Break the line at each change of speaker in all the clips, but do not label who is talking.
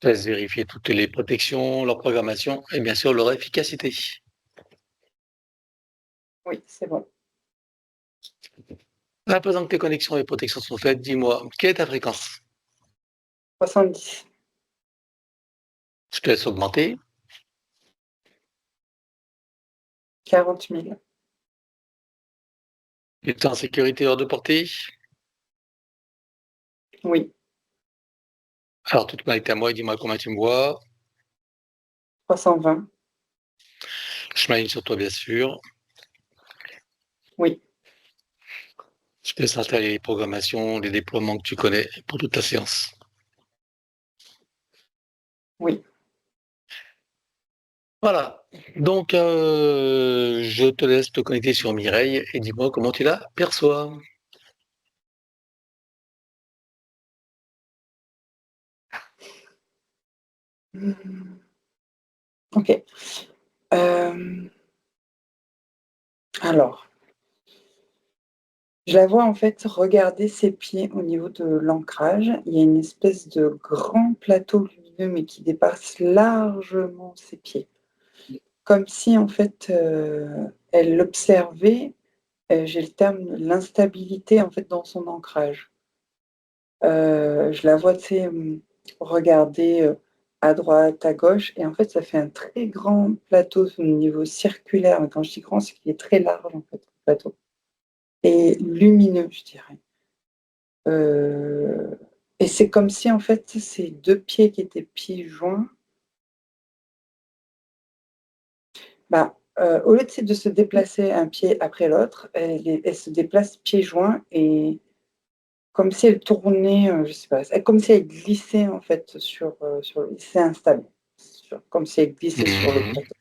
te laisse vérifier toutes les protections, leur programmation et bien sûr leur efficacité.
Oui, c'est bon.
À présent que tes connexions et protections sont faites, dis-moi, quelle est ta fréquence?
70,
Je te laisse augmenter.
40 000.
Tu es en sécurité hors de portée?
Oui,
Alors tu te connectes à moi et dis-moi combien tu me vois.
320.
Je m'aligne sur toi bien sûr.
Oui,
Je te laisse installer les programmations, les déploiements que tu connais pour toute ta séance.
oui.
Voilà. Donc, je te laisse te connecter sur Mireille et dis-moi comment tu la perçois.
Ok. Alors, je la vois en fait regarder ses pieds au niveau de l'ancrage. Il y a une espèce de grand plateau lumineux, mais qui dépasse largement ses pieds. Comme si en fait elle l'observait. J'ai le terme l'instabilité en fait dans son ancrage. Je la vois, tu sais, regarder, à droite, à gauche et en fait, ça fait un très grand plateau au niveau circulaire. Quand je dis grand, c'est qu'il est très large, en fait, le plateau et lumineux, je dirais. Heu et c'est comme si, en fait, ces 2 pieds qui étaient pieds joints, bah, au lieu, tu sais, de se déplacer un pied après l'autre, elle se déplace pieds joints et comme si elle tournait, je sais pas, c'est comme si elle glissait en fait sur le c'est instable, comme si elle glissait sur le
Mmh.
plateau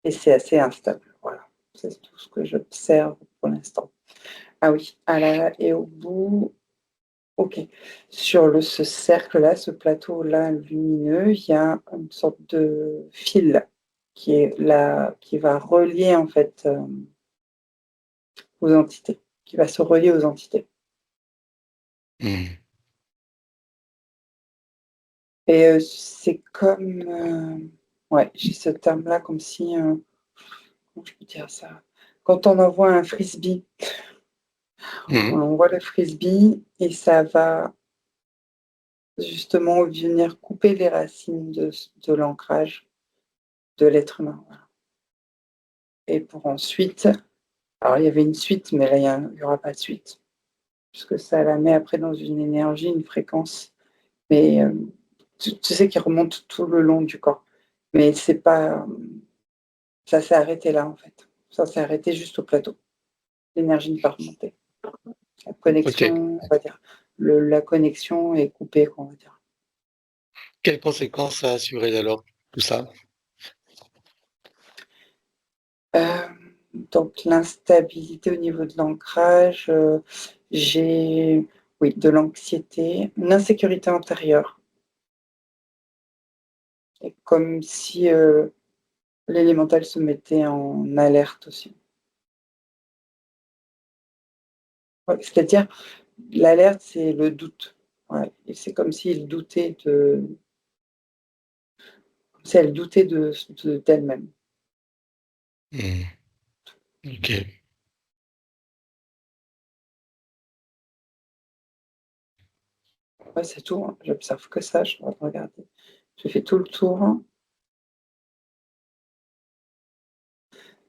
et c'est assez instable, voilà. C'est tout ce que j'observe pour l'instant. Ah oui, ah là là et au bout OK. Sur ce cercle-là, ce plateau-là lumineux, il y a une sorte de fil qui est là qui va relier en fait, aux entités, qui va se relier aux entités.
Mmh.
Et c'est comme, ouais, j'ai ce terme-là comme si, comment je peux dire ça? Quand on envoie un frisbee,
Mmh.
on envoie le frisbee et ça va justement venir couper les racines de l'ancrage de l'être humain, voilà. Et pour ensuite alors il y avait une suite, mais là il y aura pas de suite, puisque ça la met après dans une énergie, une fréquence, mais tu sais qui remonte tout le long du corps. Mais c'est pas, ça s'est arrêté là, en fait. Ça s'est arrêté juste au plateau. L'énergie ne pas remonter. La
OK.
connexion, on va dire, la connexion est coupée, quoi, on va dire.
Quelles conséquences ça a assuré alors, tout ça?
Donc l'instabilité au niveau de l'ancrage, j'ai oui, de l'anxiété, une insécurité intérieure et comme si, l'élémental se mettait en alerte aussi. Ouais, c'est-à-dire l'alerte, c'est le doute. Ouais et c'est comme s'il doutait de comme si elle doutait d'elle-même.
Mmh. OK.
Ouais, c'est tout, hein. J'observe que ça, je suis en train de regarder. J'ai fait tout le tour, hein.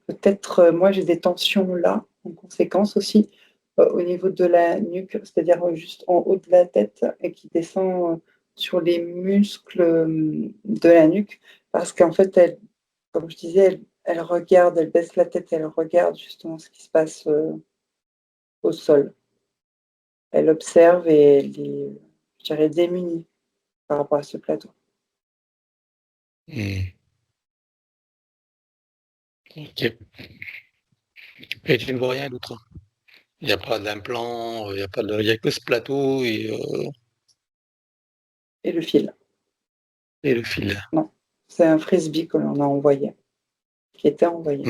Peut-être, moi, j'ai des tensions là, en conséquence aussi, au niveau de la nuque, c'est-à-dire, juste en haut de la tête et qui descend, sur les muscles, de la nuque. Parce qu'en fait, elle comme je disais, elle regarde, elle baisse la tête, elle regarde justement ce qui se passe, au sol. Elle observe et elle est, je dirais, démunie par rapport à ce plateau.
Mmh. OK. Et tu ne vois rien d'autre? Il y a pas d'implant, il y a pas de il y a que ce plateau
Et le fil,
et le fil.
non, c'est un frisbee que l'on a envoyé, qui était envoyé.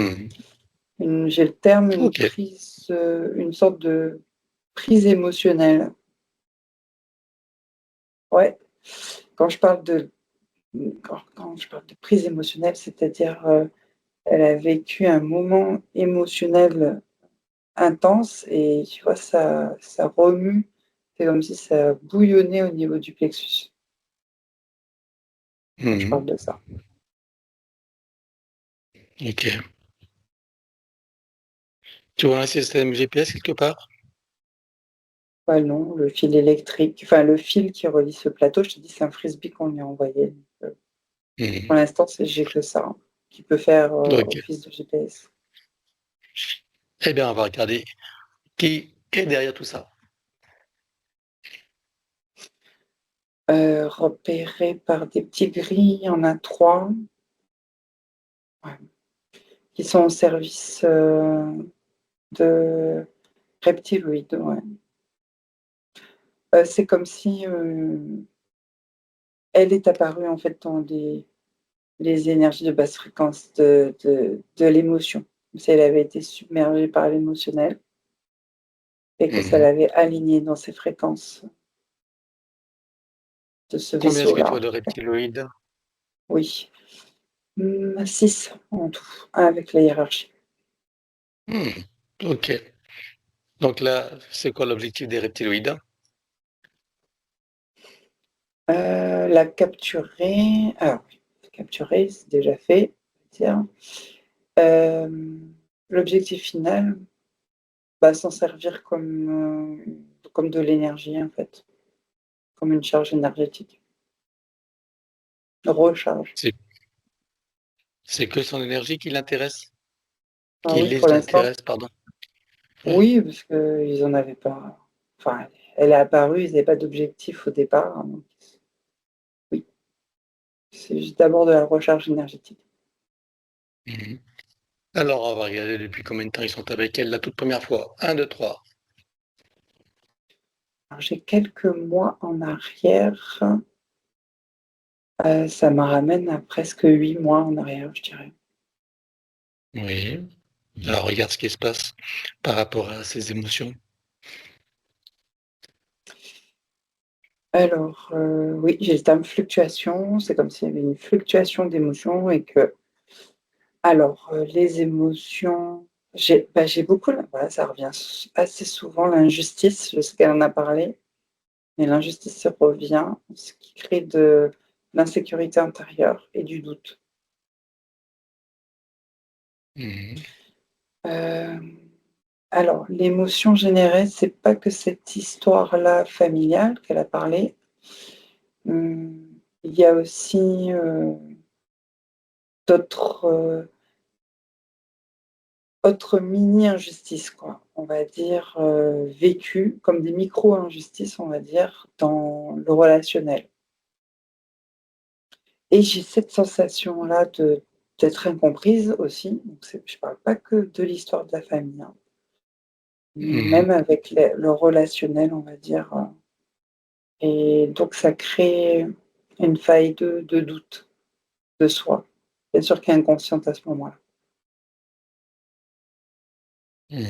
Mmh.
J'ai le terme,
OK.
une sorte de prise émotionnelle. Ouais, quand je parle de quand je parle de prise émotionnelle, c'est-à-dire, elle a vécu un moment émotionnel intense et tu vois, ça remue. C'est comme si ça bouillonnait au niveau du plexus, quand je parle
Mmh.
de ça.
OK. Tu vois un système GPS quelque part?
Bah non, le fil électrique, enfin le fil qui relie ce plateau, je te dis, c'est un frisbee qu'on lui a envoyé, donc pour
Mmh.
l'instant, j'ai que ça, hein, qui peut faire,
OK.
office de GPS.
Eh bien, on va regarder qui est derrière tout ça.
Repéré par des petits grilles, il y en a 3, ouais, qui sont au service, de reptiloïdes, ouais. C'est comme si, elle est apparue en fait dans les énergies de basse fréquence de l'émotion. Comme si elle avait été submergée par l'émotionnel et que ça
Mmh.
l'avait alignée dans ses fréquences de ce
Combien est-ce que tu vois
vaisseau-là.
de reptiloïdes?
Oui, 6 en tout, avec la hiérarchie.
Mmh. OK. Donc là, c'est quoi l'objectif des reptiloïdes?
La capturer, alors oui, capturer, c'est déjà fait, on va dire. L'objectif final, bah, s'en servir comme de l'énergie, en fait, comme une charge énergétique. Recharge.
C'est c'est que son énergie qui l'intéresse?
Ah
Qui
oui, pour
les
l'instant,
intéresse, pardon? Ouais.
oui, parce qu'ils en avaient pas, enfin, elle est apparue, ils avaient pas d'objectif au départ, hein, donc oui, c'est juste d'abord de la recharge énergétique.
Mmh. Alors, on va regarder depuis combien de temps ils sont avec elle la toute première fois. 1, 2, 3.
Alors j'ai quelques mois en arrière, ça me ramène à presque 8 mois en arrière, je dirais.
Oui. Alors regarde ce qui se passe par rapport à ces émotions.
Alors, oui, j'ai le terme fluctuation, c'est comme s'il y avait une fluctuation d'émotions et que alors, les émotions, j'ai beaucoup voilà, ça revient assez souvent, l'injustice, je sais qu'elle en a parlé, mais l'injustice revient, ce qui crée de l'insécurité intérieure et du doute.
Mmh.
Hem, alors l'émotion générée, c'est pas que cette histoire-là familiale qu'elle a parlé, il y a aussi, d'autres, autre mini-injustices quoi, on va dire, vécues comme des micro-injustices, on va dire, dans le relationnel et j'ai cette sensation-là d'être incomprise aussi, donc je parle pas que de l'histoire de la famille, hein,
Mmh.
même avec le relationnel, on va dire, et donc ça crée une faille de doute de soi, bien sûr qui est inconsciente à ce moment-là.
Mmh.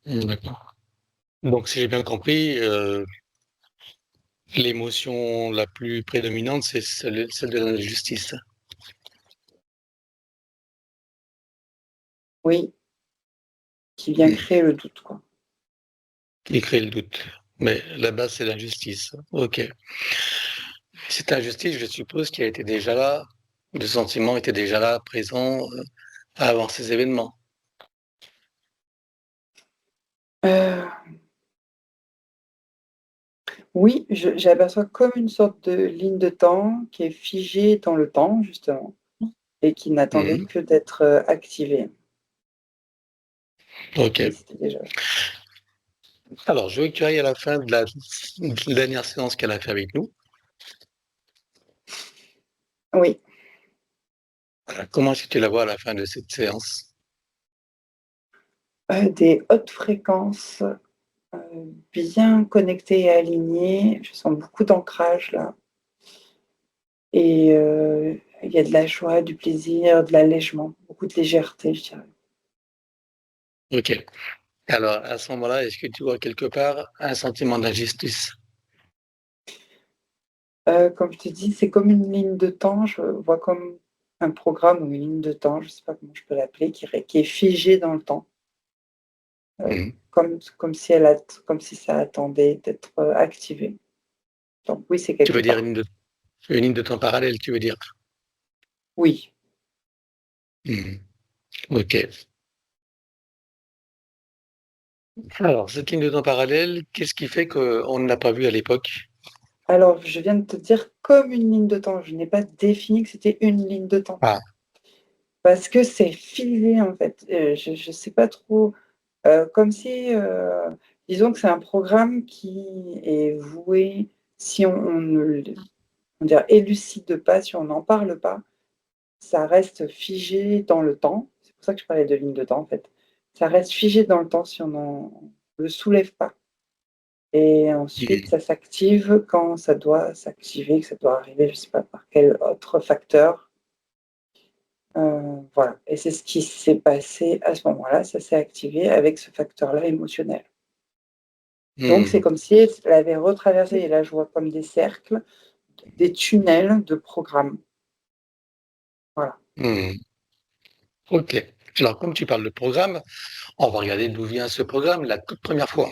Mmh, d'accord. Donc si j'ai bien compris, l'émotion la plus prédominante, c'est celle de l'injustice,
Oui, qui vient
mmh,
créer le doute, quoi.
qui crée le doute. Mais la base, c'est l'injustice. OK. Cette injustice, je suppose qu'elle était déjà là, le sentiment était déjà là, présent, avant ces événements?
Heu Oui, j'aperçois comme une sorte de ligne de temps qui est figée dans le temps justement et qui n'attendait
Mmh.
que d'être, activée.
OK.
Mais c'était déjà
Alors, je veux que tu ailles à la fin de la dernière séance qu'elle a fait avec nous.
oui,
Comment est-ce que tu la vois à la fin de cette séance?
des hautes fréquences, bien connectées et alignées. Je sens beaucoup d'ancrage là et il y a de la joie, du plaisir, de l'allègement, beaucoup de légèreté, je dirais.
OK. Alors, à ce moment-là, est-ce que tu vois quelque part un sentiment d'injustice?
Comme je te dis, c'est comme une ligne de temps. Je vois comme un programme ou une ligne de temps, je ne sais pas comment je peux l'appeler, qui est figée dans le temps,
Mhm.
comme si ça attendait d'être activé. Donc oui, c'est
Tu
quelque
veux dire
part.
une ligne de temps parallèle, tu veux dire?
Oui.
Mhm. Ok. Alors, cette ligne de temps parallèle, qu'est-ce qui fait qu'on ne l'a pas vue à l'époque?
Alors, je viens de te dire comme une ligne de temps. Je n'ai pas défini que c'était une ligne de temps.
Ah,
Parce que c'est figé, en fait. Je ne sais pas trop. Comme si, disons que c'est un programme qui est voué, si on ne on dirait, élucide pas, si on n'en parle pas, ça reste figé dans le temps. C'est pour ça que je parlais de ligne de temps, en fait. Ça reste figé dans le temps si on ne le soulève pas. Et ensuite,
mhm.
ça s'active quand ça doit s'activer, que ça doit arriver, je ne sais pas par quel autre facteur. Voilà. Et c'est ce qui s'est passé à ce moment-là. Ça s'est activé avec ce facteur-là émotionnel. Donc, c'est
Mhm.
comme si elle avait retraversé, et là, je vois comme des cercles, des tunnels de programmes. Voilà.
Mhm. Ok. Alors, comme tu parles de programme, on va regarder d'où vient ce programme la toute première fois.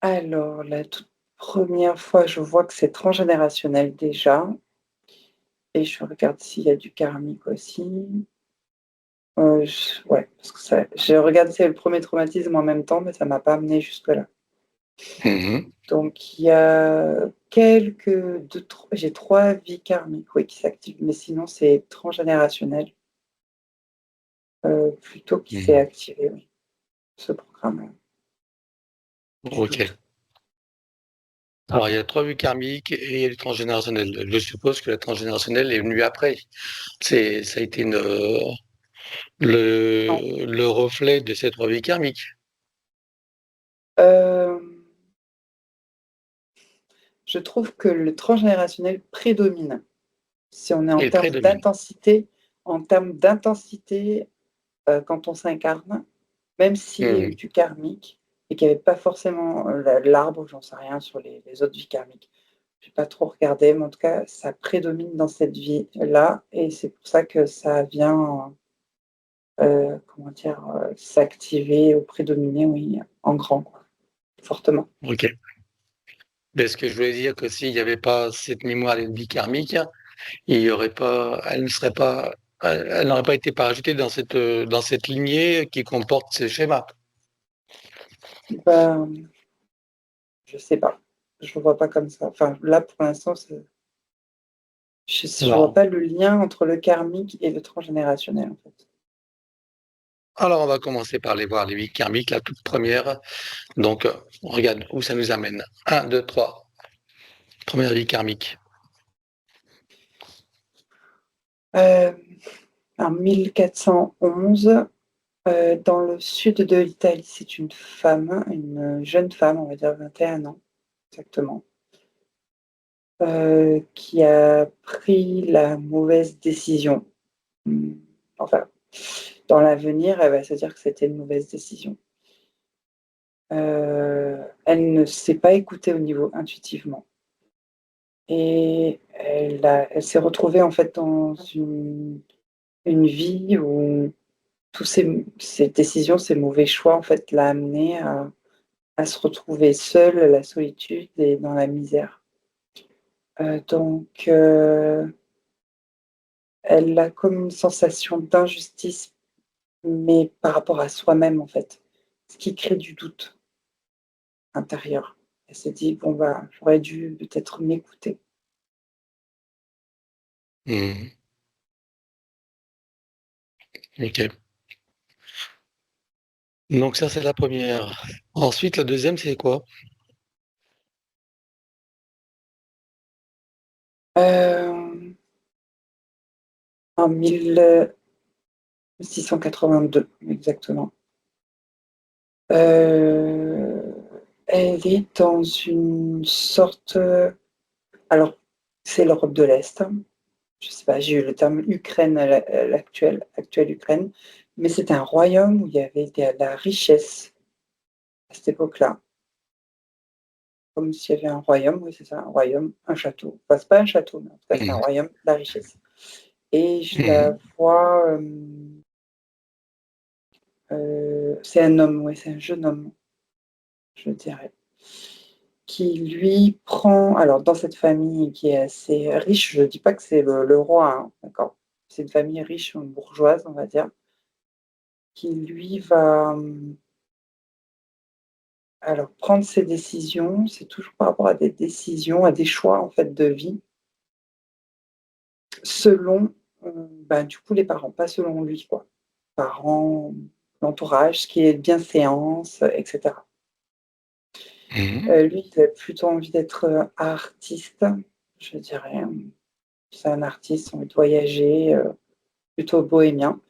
Alors, la toute première fois, je vois que c'est transgénérationnel déjà. Et je regarde s'il y a du karmique aussi. Ouais, parce que je regarde c'est le premier traumatisme en même temps, mais ça ne m'a pas amené jusque-là.
Mhm.
Donc, il y a j'ai 3 vies karmiques, oui, qui s'activent, mais sinon, c'est transgénérationnel, plutôt qui s'est
Mhm.
activé, oui, ce programme-là, du
Ok.
doute.
Alors, il y a trois vues karmiques et il y a du transgénérationnel. Je suppose que la transgénérationnelle est venue après. Ça a été
Non.
le reflet de ces trois vies karmiques.
Euh, je trouve que le transgénérationnel prédomine. Si on est
Il prédomine.
en termes d'intensité, quand on s'incarne, même s'il y a eu
Mhm.
du karmique et qu'il n'y avait pas forcément l'arbre, j'en sais rien sur les autres vies karmiques. Je n'ai pas trop regardé, mais en tout cas, ça prédomine dans cette vie-là et c'est pour ça que ça vient, comment dire, s'activer ou prédominer, oui, en grand, quoi, fortement.
Ok. Mais ce que je voulais dire que s'il n'y avait pas cette mémoire d'une vie karmique, il y aurait pas, elle ne serait pas, elle n'aurait pas été parachuté dans cette lignée qui comporte ces schémas.
Ben, je sais pas. Je ne vois pas comme ça. Enfin, là, pour l'instant, je ne vois
Alors,
pas le lien entre le karmique et le transgénérationnel, en fait.
alors, on va commencer par les voir, les vies karmiques, la toute première. Donc, on regarde où ça nous amène. Un, 2, 3. Première vie karmique.
Euh, En 1411, dans le sud de l'Italie, c'est une jeune femme, on va dire 21 ans exactement, qui a pris la mauvaise décision. Enfin, dans l'avenir, elle va se dire que c'était une mauvaise décision. Elle ne s'est pas écoutée au niveau intuitivement. Et elle s'est retrouvée en fait dans une vie où tous ces décisions, ces mauvais choix, en fait, l'a amenée à se retrouver seule, la solitude et dans la misère. Donc, elle a comme une sensation d'injustice, mais par rapport à soi-même, en fait, ce qui crée du doute intérieur. Elle s'est dit, bon, bah, j'aurais dû peut-être m'écouter.
Mhm. Ok. Donc ça, c'est la première. Ensuite, la deuxième, c'est quoi?
Euh, En 1682, exactement. Euh, Elle est dans une sorte. Alors, c'est l'Europe de l'Est, hein. Je sais pas, j'ai eu le terme Ukraine, actuelle Ukraine, mais c'était un royaume où il y avait de la richesse à cette époque-là. comme s'il y avait un royaume, oui, c'est ça, un royaume, un château. Enfin, c'est pas un château, mais en tout cas, c'est un
Mhm.
royaume, la richesse. Et je la
Mhm.
vois, c'est un homme, oui, c'est un jeune homme, je dirais, qui lui prend, alors dans cette famille qui est assez riche, je dis pas que c'est le roi, hein, d'accord? C'est une famille riche, bourgeoise, on va dire, qui lui va, alors prendre ses décisions, c'est toujours par rapport à des décisions, à des choix, en fait, de vie, selon, du coup, les parents, pas selon lui, quoi. Parents, l'entourage, ce qui est bienséance, et cetera.
Mhm.
Lui, il a plutôt envie d'être, artiste, je dirais, c'est un artiste, envie de voyager, plutôt bohémien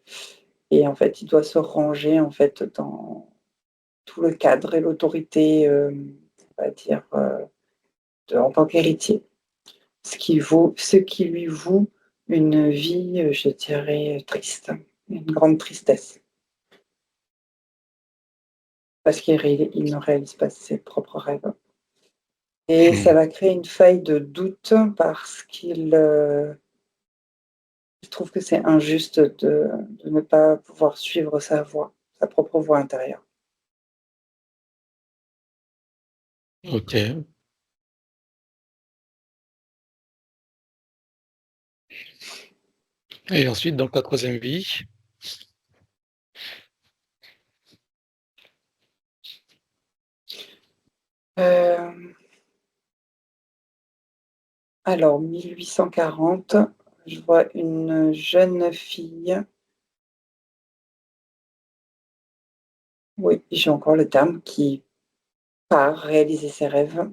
et en fait, il doit se ranger, en fait, dans tout le cadre et l'autorité, on va dire, en tant qu'héritier. Ce qui lui vaut une vie, je dirais, triste, une grande tristesse. Parce il ne réalise pas ses propres rêves. Et ça
Mhm.
va créer une faille de doute parce il trouve que c'est injuste de ne pas pouvoir suivre sa voie, sa propre voie intérieure.
Ok. Et ensuite, donc la troisième vie.
Euh, alors, 1840, je vois une jeune fille, oui, j'ai encore le terme, qui part réaliser ses rêves.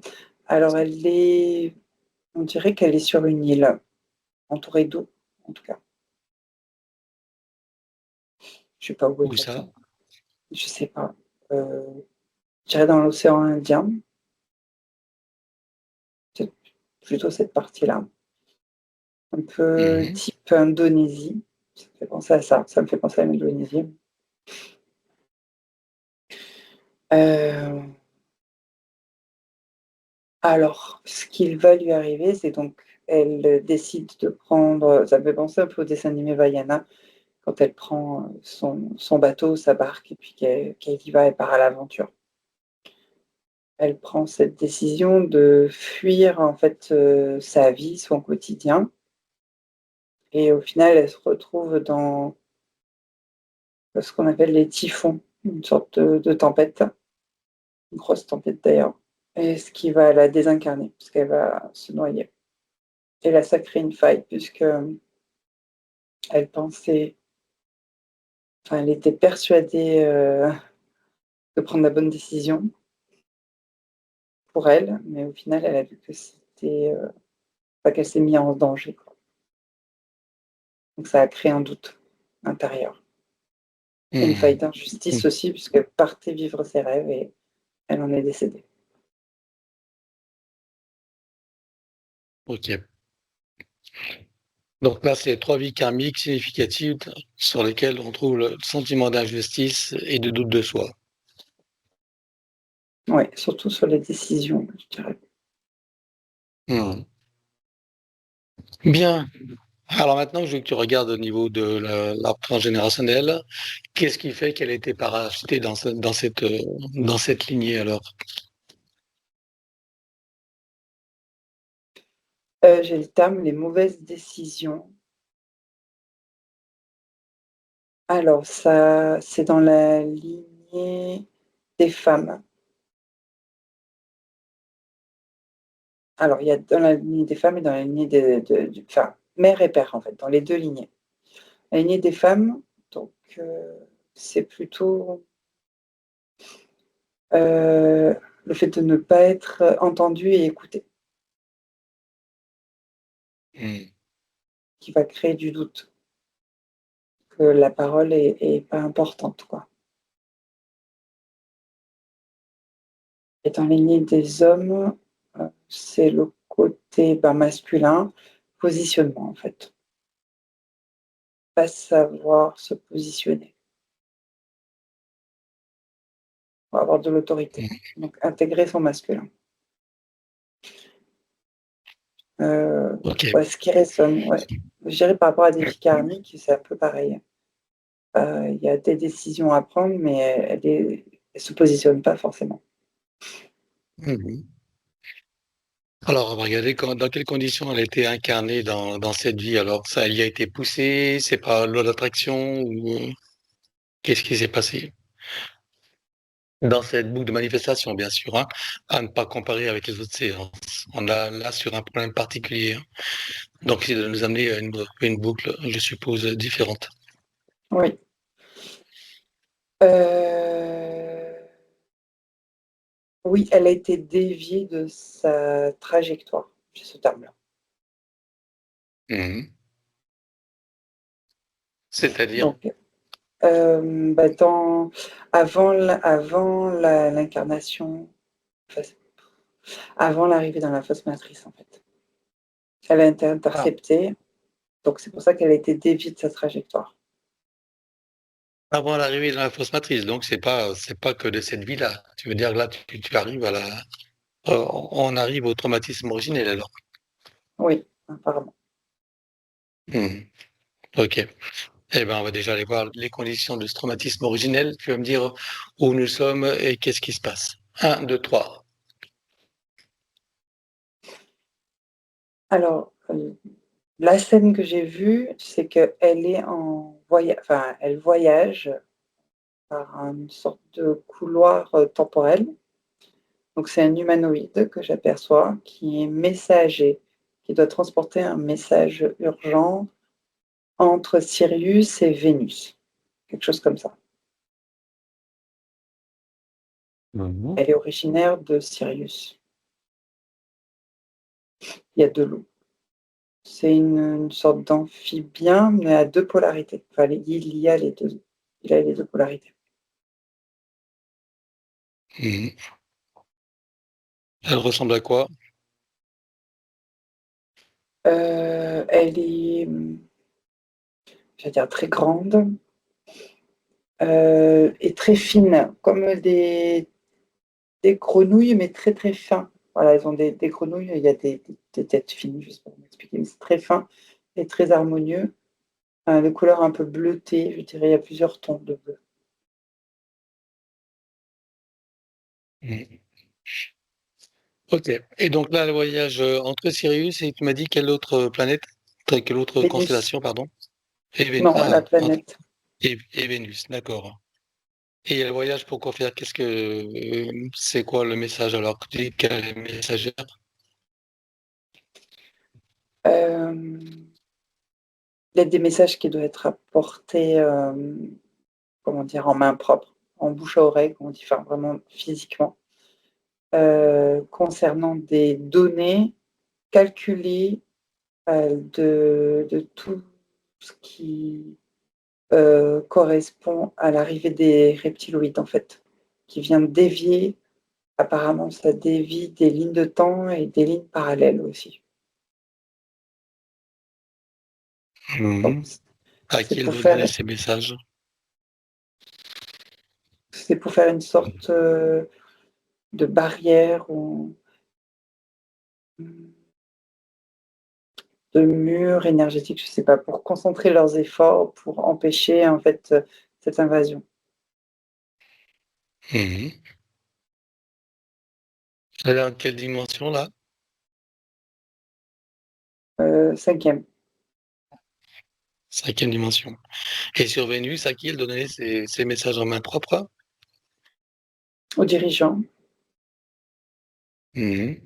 Alors, on dirait qu'elle est sur une île, entourée d'eau, en tout cas. Je sais pas où
Où ça?
exactement. Je sais pas. Euh, je dirais dans l'océan Indien, c'est plutôt cette partie-là. Un peu
Mhm.
type Indonésie. Ça me fait penser à ça. Ça me fait penser à l'Indonésie. Euh, alors, ce qu'il va lui arriver, c'est donc, elle décide de prendre, ça me fait penser un peu au dessin animé Vaiana, quand elle prend son bateau, sa barque, et puis qu'elle y va, elle part à l'aventure. Elle prend cette décision de fuir, en fait, sa vie, son quotidien, et au final, elle se retrouve dans ce qu'on appelle les typhons, une sorte de tempête, une grosse tempête d'ailleurs, et ce qui va la désincarner, puisqu'elle va se noyer. Et là, ça crée une faille, puisque elle pensait, enfin, elle était persuadée de prendre la bonne décision pour elle, mais au final, elle a vu que c'était, enfin, qu'elle s'est mise en danger, quoi. Donc ça a créé un doute intérieur. Et une faille
Mhm.
d'injustice aussi, puisqu'elle partait vivre ses rêves et elle en est décédée.
Ok. Donc là, c'est trois vies karmiques significatives sur lesquelles on trouve le sentiment d'injustice et de doute de soi.
Oui, surtout sur les décisions, je dirais.
Mhm. Bien. Alors maintenant, je veux que tu regardes au niveau de l'arbre transgénérationnel. Qu'est-ce qui fait qu'elle a été parachutée dans cette lignée alors?
J'ai le terme les mauvaises décisions. Alors ça, c'est dans la lignée des femmes. Alors il y a dans la lignée des femmes et dans la lignée enfin, mère et père en fait, dans les 2 lignées. La lignée des femmes, donc c'est plutôt, le fait de ne pas être entendu et écouté,
Mhm.
qui va créer du doute, que la parole est pas importante, quoi. Et dans la lignée des hommes, c'est le côté, masculin, positionnement en fait. Pas savoir se positionner, pour avoir de l'autorité.
Mhm.
Donc intégrer son masculin.
Ok.
Ce qui résonne, ouais. Je dirais par rapport à des filles karmiques, c'est un peu pareil. Il y a des décisions à prendre, mais elle se positionne pas forcément.
Mhm. Alors, on va regarder dans quelles conditions elle a été incarnée dans cette vie. Alors, ça y a été poussé, c'est pas loi d'attraction ou qu'est-ce qui s'est passé? Dans cette boucle de manifestation, bien sûr, hein, à ne pas comparer avec les autres séances. On a là sur un problème particulier, hein. Donc, c'est de nous amener à une boucle, je suppose, différente.
Oui. Oui, elle a été déviée de sa trajectoire, j'ai ce terme-là.
Mhm. C'est-à-dire,
Donc, dans avant l'incarnation, enfin, avant l'arrivée dans la fausse matrice, en fait. Elle a été
ah,
interceptée, donc c'est pour ça qu'elle a été déviée de sa trajectoire.
avant l'arrivée dans la fausse matrice, donc c'est pas que de cette vie-là. Tu veux dire que là, tu arrives à on arrive au traumatisme originel alors.
Oui, apparemment.
Mhm. Ok. Eh ben, on va déjà aller voir les conditions de ce traumatisme originel. Tu vas me dire où nous sommes et qu'est-ce qui se passe. Un, 2, 3.
Alors, la scène que j'ai vue, c'est qu'elle est en voyage, enfin, elle voyage par une sorte de couloir temporel. Donc, c'est un humanoïde que j'aperçois qui est messager, qui doit transporter un message urgent entre Sirius et Vénus, quelque chose comme ça.
Mhm.
Elle est originaire de Sirius. Il y a de l'eau. C'est une sorte d'amphibien, mais à deux polarités. Enfin, il y a les deux. Il a les deux polarités.
Mhm. Elle ressemble à quoi?
Elle est, je vais dire, très grande et très fine, comme des grenouilles, mais très très fin. Voilà, elles ont des grenouilles, il y a des têtes fines, juste pour m'expliquer, mais c'est très fin et très harmonieux. De couleur un peu bleutée, je dirais, il y a plusieurs tons de bleu.
Mhm. Ok. Et donc là, le voyage entre Sirius et tu m'as dit quelle autre planète? Quelle autre
Vénus,
constellation, pardon? Et
non, la planète.
et Vénus, d'accord. Et elle voyage pour quoi faire? C'est quoi le message alors que tu dis qu'elle est messagère?
Euh, il y a des messages qui doivent être apportés, comment dire, en main propre, en bouche à oreille, comme on dit, enfin vraiment physiquement, concernant des données calculées de tout ce qui correspond à l'arrivée des reptiloïdes, en fait, qui vient dévier, apparemment, ça dévie des lignes de temps et des lignes parallèles aussi. Donc,
Mhm. À
c'est
qui elle
pour
doit donner
faire,
ces messages?
c'est pour faire une sorte de barrière ou de mur énergétique, je ne sais pas, pour concentrer leurs efforts, pour empêcher en fait cette invasion.
Mhm. Elle est dans quelle dimension là?
Cinquième,
Cinquième dimension. Et sur Vénus, à qui elle donnait ses messages en main propre?
aux dirigeants.
Mhm.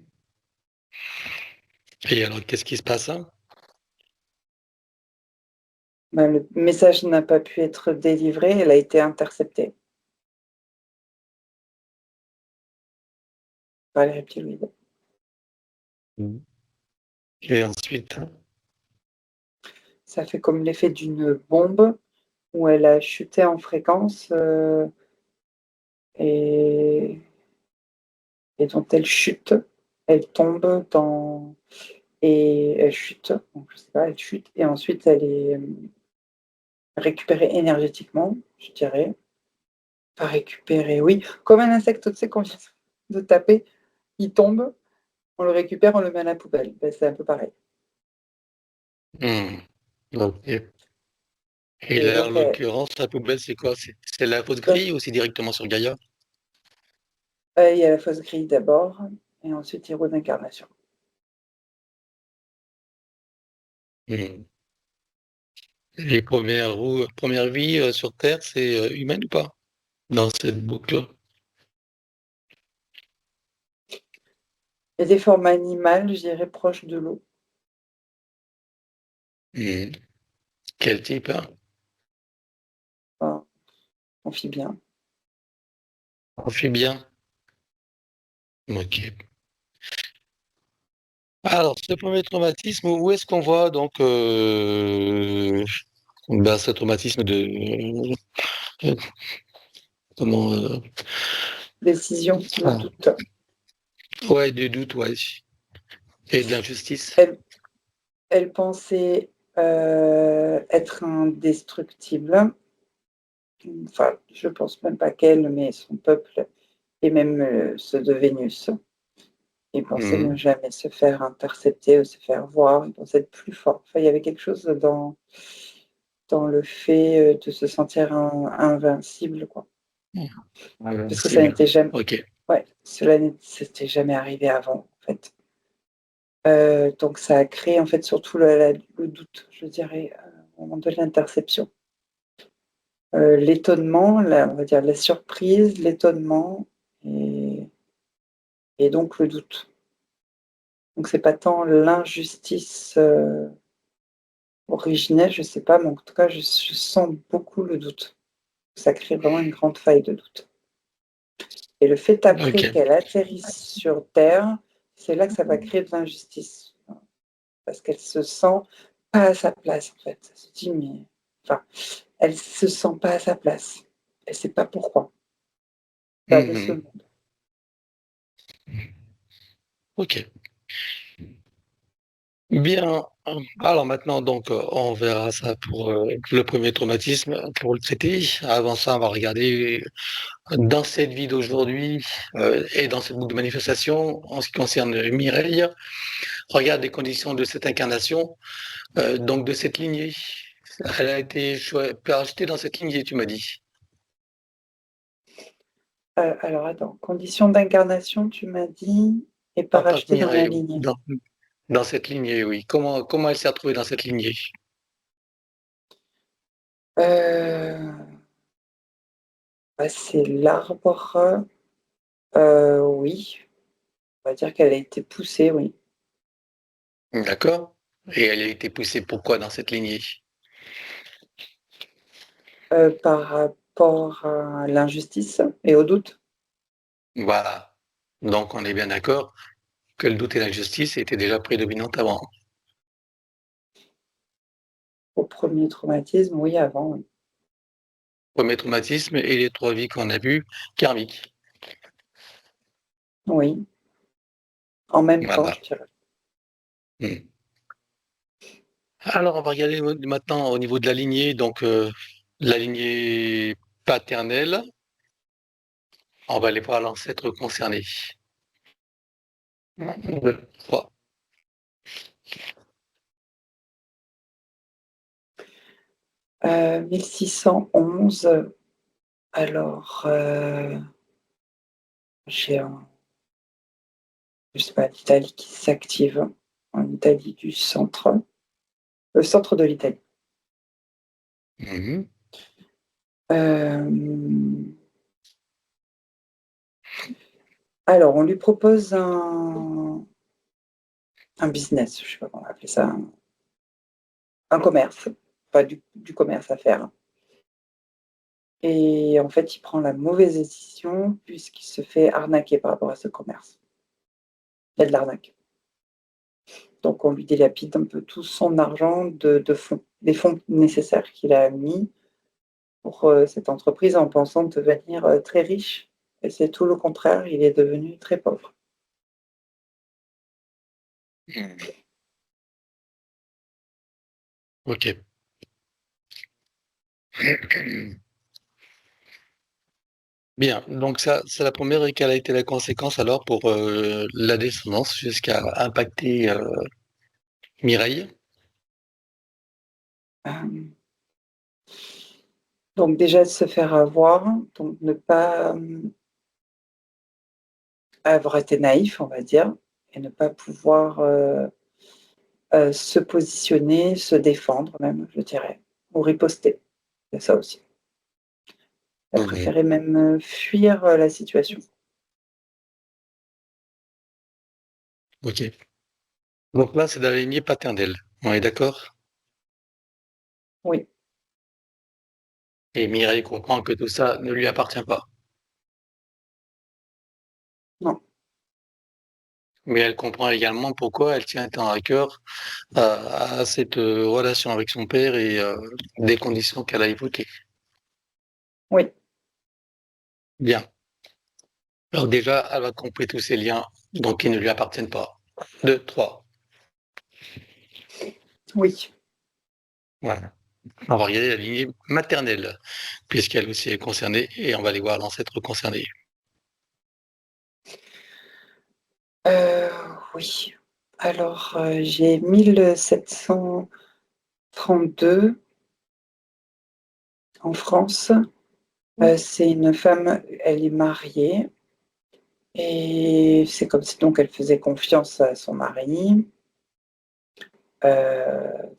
Et alors, qu'est-ce qui se passe, hein?
Ben, le message n'a pas pu être délivré, elle a été interceptée par les reptiloïdes.
Mhm. Et ensuite, hein?
Ça fait comme l'effet d'une bombe où elle a chuté en fréquence et, et dont elle chute, elle tombe dans et elle chute, donc, je sais pas, elle chute et ensuite elle est récupérée énergétiquement, je dirais. Pas récupérer, oui, comme un insecte, tu sais, qu'on vient de taper, il tombe On le récupère, on le met à la poubelle. Ben, c'est un peu pareil.
Hmm. Ok. Et
Et
là, en
donc,
l'occurrence, la poubelle, c'est quoi? C'est la fausse
donc,
grille ou c'est directement sur Gaïa?
il y a la fausse grille d'abord, et ensuite héros d'incarnation.
Hmm. Les premières vies sur Terre, c'est humaine ou pas? Dans cette boucle.
Il y a des formes animales, je dirais, proches de l'eau.
Hmm. Quel type, hein?
Enfin, amphibien.
Amphibien. Ok. Alors, ce premier traumatisme, où est-ce qu'on voit donc ben, ce traumatisme euh, comment
Décision, le
ah,
doute.
ouais, du doute, ouais, et de l'injustice.
Elle, elle pensait être indestructible. Enfin, je pense même pas qu'elle, mais son peuple, et même ceux de Vénus. Ils pensaient ne
Mhm.
jamais se faire intercepter ou se faire voir. Ils pensaient être plus forts. Enfin, il y avait quelque chose dans le fait de se sentir invincible, quoi. Parce que ça
Invincible.
n'était jamais,
Ok.
ouais, cela n'était jamais arrivé avant, en fait. Donc ça a créé en fait surtout le doute, je dirais, au moment de l'interception. L'étonnement, on va dire la surprise, l'étonnement et, et donc le doute. Donc c'est pas tant l'injustice originelle, je sais pas, mais en tout cas je sens beaucoup le doute. Ça crée vraiment une grande faille de doute. Et le fait après
Ok.
qu'elle atterrisse sur Terre, c'est là que ça va créer de l'injustice. Parce qu'elle se sent pas à sa place, en fait. Elle se dit, mais. Enfin, elle se sent pas à sa place. Elle sait pas pourquoi. Pas de ce
Mhm.
monde.
Ok. Bien. Alors maintenant, donc, on verra ça pour le premier traumatisme, pour le traiter. Avant ça, on va regarder dans cette vie d'aujourd'hui et dans cette boucle de manifestation, en ce qui concerne Mireille, regarde les conditions de cette incarnation, donc de cette lignée. Elle a été achetée dans cette lignée, tu m'as dit.
Alors attends, condition d'incarnation, tu m'as dit, et pas
En tant que
racheter dans la
Mireille,
lignée.
dans cette lignée, oui. Comment elle s'est retrouvée dans cette lignée?
Euh, Bah, c'est l'arbre. Oui, on va dire qu'elle a été poussée, oui.
D'accord? Et elle a été poussée pourquoi dans cette lignée?
Par rapport à l'injustice et au doute.
Voilà. Donc on est bien d'accord que le doute et l'injustice étaient déjà prédominantes avant.
Au premier traumatisme, oui, avant, oui.
Premier traumatisme et les trois vies qu'on a vues, karmiques.
Oui, en même temps,
Voilà.
je dirais.
Hmm. Alors, on va regarder maintenant au niveau de la lignée, donc la lignée paternelle, on va aller voir l'ancêtre concerné. Un, deux, trois.
1611, alors, j'ai je sais pas, l'Italie qui s'active, en Italie du centre, le centre de l'Italie.
Mhm.
Euh, alors, on lui propose un business, je sais pas comment on va appeler ça, un commerce, pas du commerce à faire. Et en fait, il prend la mauvaise décision puisqu'il se fait arnaquer par rapport à ce commerce. Il y a de l'arnaque. Donc, on lui dilapide un peu tout son argent de fonds, des fonds nécessaires qu'il a mis pour cette entreprise en pensant devenir très riche. Et c'est tout le contraire, il est devenu très pauvre.
Ok. Bien, donc ça, c'est la première et quelle a été la conséquence alors pour la descendance jusqu'à impacter Mireille?
Hem, donc déjà de se faire avoir, donc ne pas, avoir été naïf, on va dire et ne pas pouvoir, se positionner, se défendre même, je dirais, ou riposter. Il y a ça aussi. Elle
Mhm.
préférait même, fuir, la situation.
Ok. Donc là, c'est de la lignée paternelle. On est d'accord?
Oui,
Et Mireille comprend que tout ça ne lui appartient pas.
non,
Mais elle comprend également pourquoi elle tient tant à cœur à cette relation avec son père et des conditions qu'elle a évoquées.
oui,
Bien. Alors déjà, elle a compris tous ces liens, donc qui ne lui appartiennent pas. Deux, trois.
oui.
Voilà. On va regarder la lignée maternelle, puisqu'elle aussi est concernée, et on va aller voir l'ancêtre concerné.
Heu, oui. Alors, j'ai 1732 en France. C'est une femme, elle est mariée et c'est comme si donc elle faisait confiance à son mari,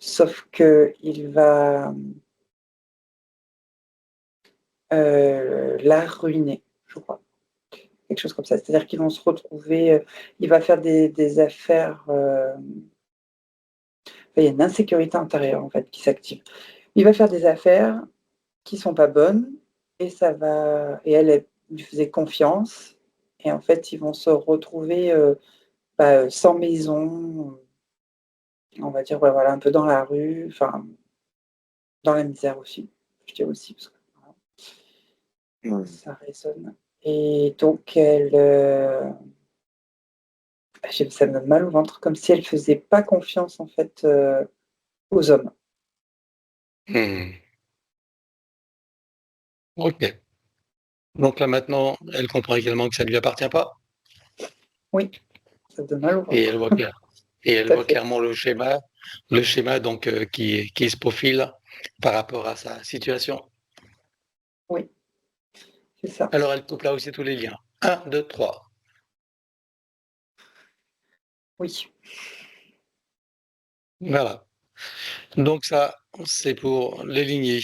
sauf qu'il va, la ruiner, je crois. Quelque chose comme ça. C'est-à-dire qu'ils vont se retrouver, il va faire des affaires, il y a une insécurité intérieure en fait qui s'active. Il va faire des affaires qui sont pas bonnes et ça va et elle, elle lui faisait confiance et en fait, ils vont se retrouver, sans maison, on va dire, ouais, voilà, un peu dans la rue, enfin, dans la misère aussi. Je dis aussi parce que voilà, ça résonne et donc elle, j'ai ça me donne mal au ventre, comme si elle faisait pas confiance en fait, aux hommes.
Hmm. Ok. Donc là maintenant, elle comprend également que ça ne lui appartient pas,
Oui, ça me donne mal au
et elle
ventre.
voit clair. Et elle
Tout à
voit
fait.
clairement le schéma donc qui se profile par rapport à sa situation.
Oui, c'est ça.
Alors elle coupe là aussi tous les liens. Un, deux, trois.
Oui.
Voilà. Donc ça, c'est pour les lignées.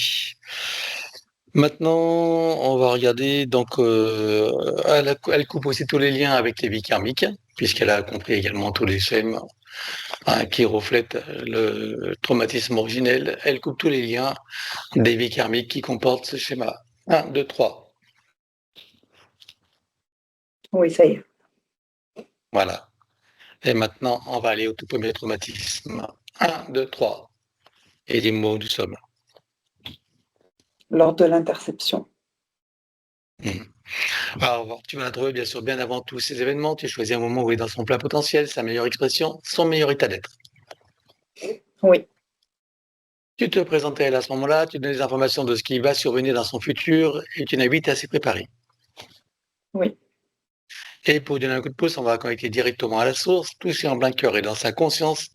Maintenant, on va regarder, donc, elle coupe aussi tous les liens avec les vies karmiques, puisqu'elle a compris également tous les schèmes qui reflètent le traumatisme originel. Elle coupe tous les liens des vies karmiques qui comportent ce schéma. Un, 2, 3.
Oui, ça y est.
Voilà. Et maintenant, on va aller au tout premier traumatisme. Un, 2, 3. Et les mots du somme.
Lors de l'interception.
Mhm. Alors, tu vas la trouver bien sûr bien avant tous ces événements. Tu choisis un moment où il est dans son plein potentiel, sa meilleure expression, son meilleur état d'être.
Oui,
Tu te présentes à elle à ce moment-là, tu donnes des informations de ce qui va survenir dans son futur et tu l'invites à s'y préparer.
oui.
Et pour donner un coup de pouce, on va connecter directement à la source, toucher en plein cœur et dans sa conscience.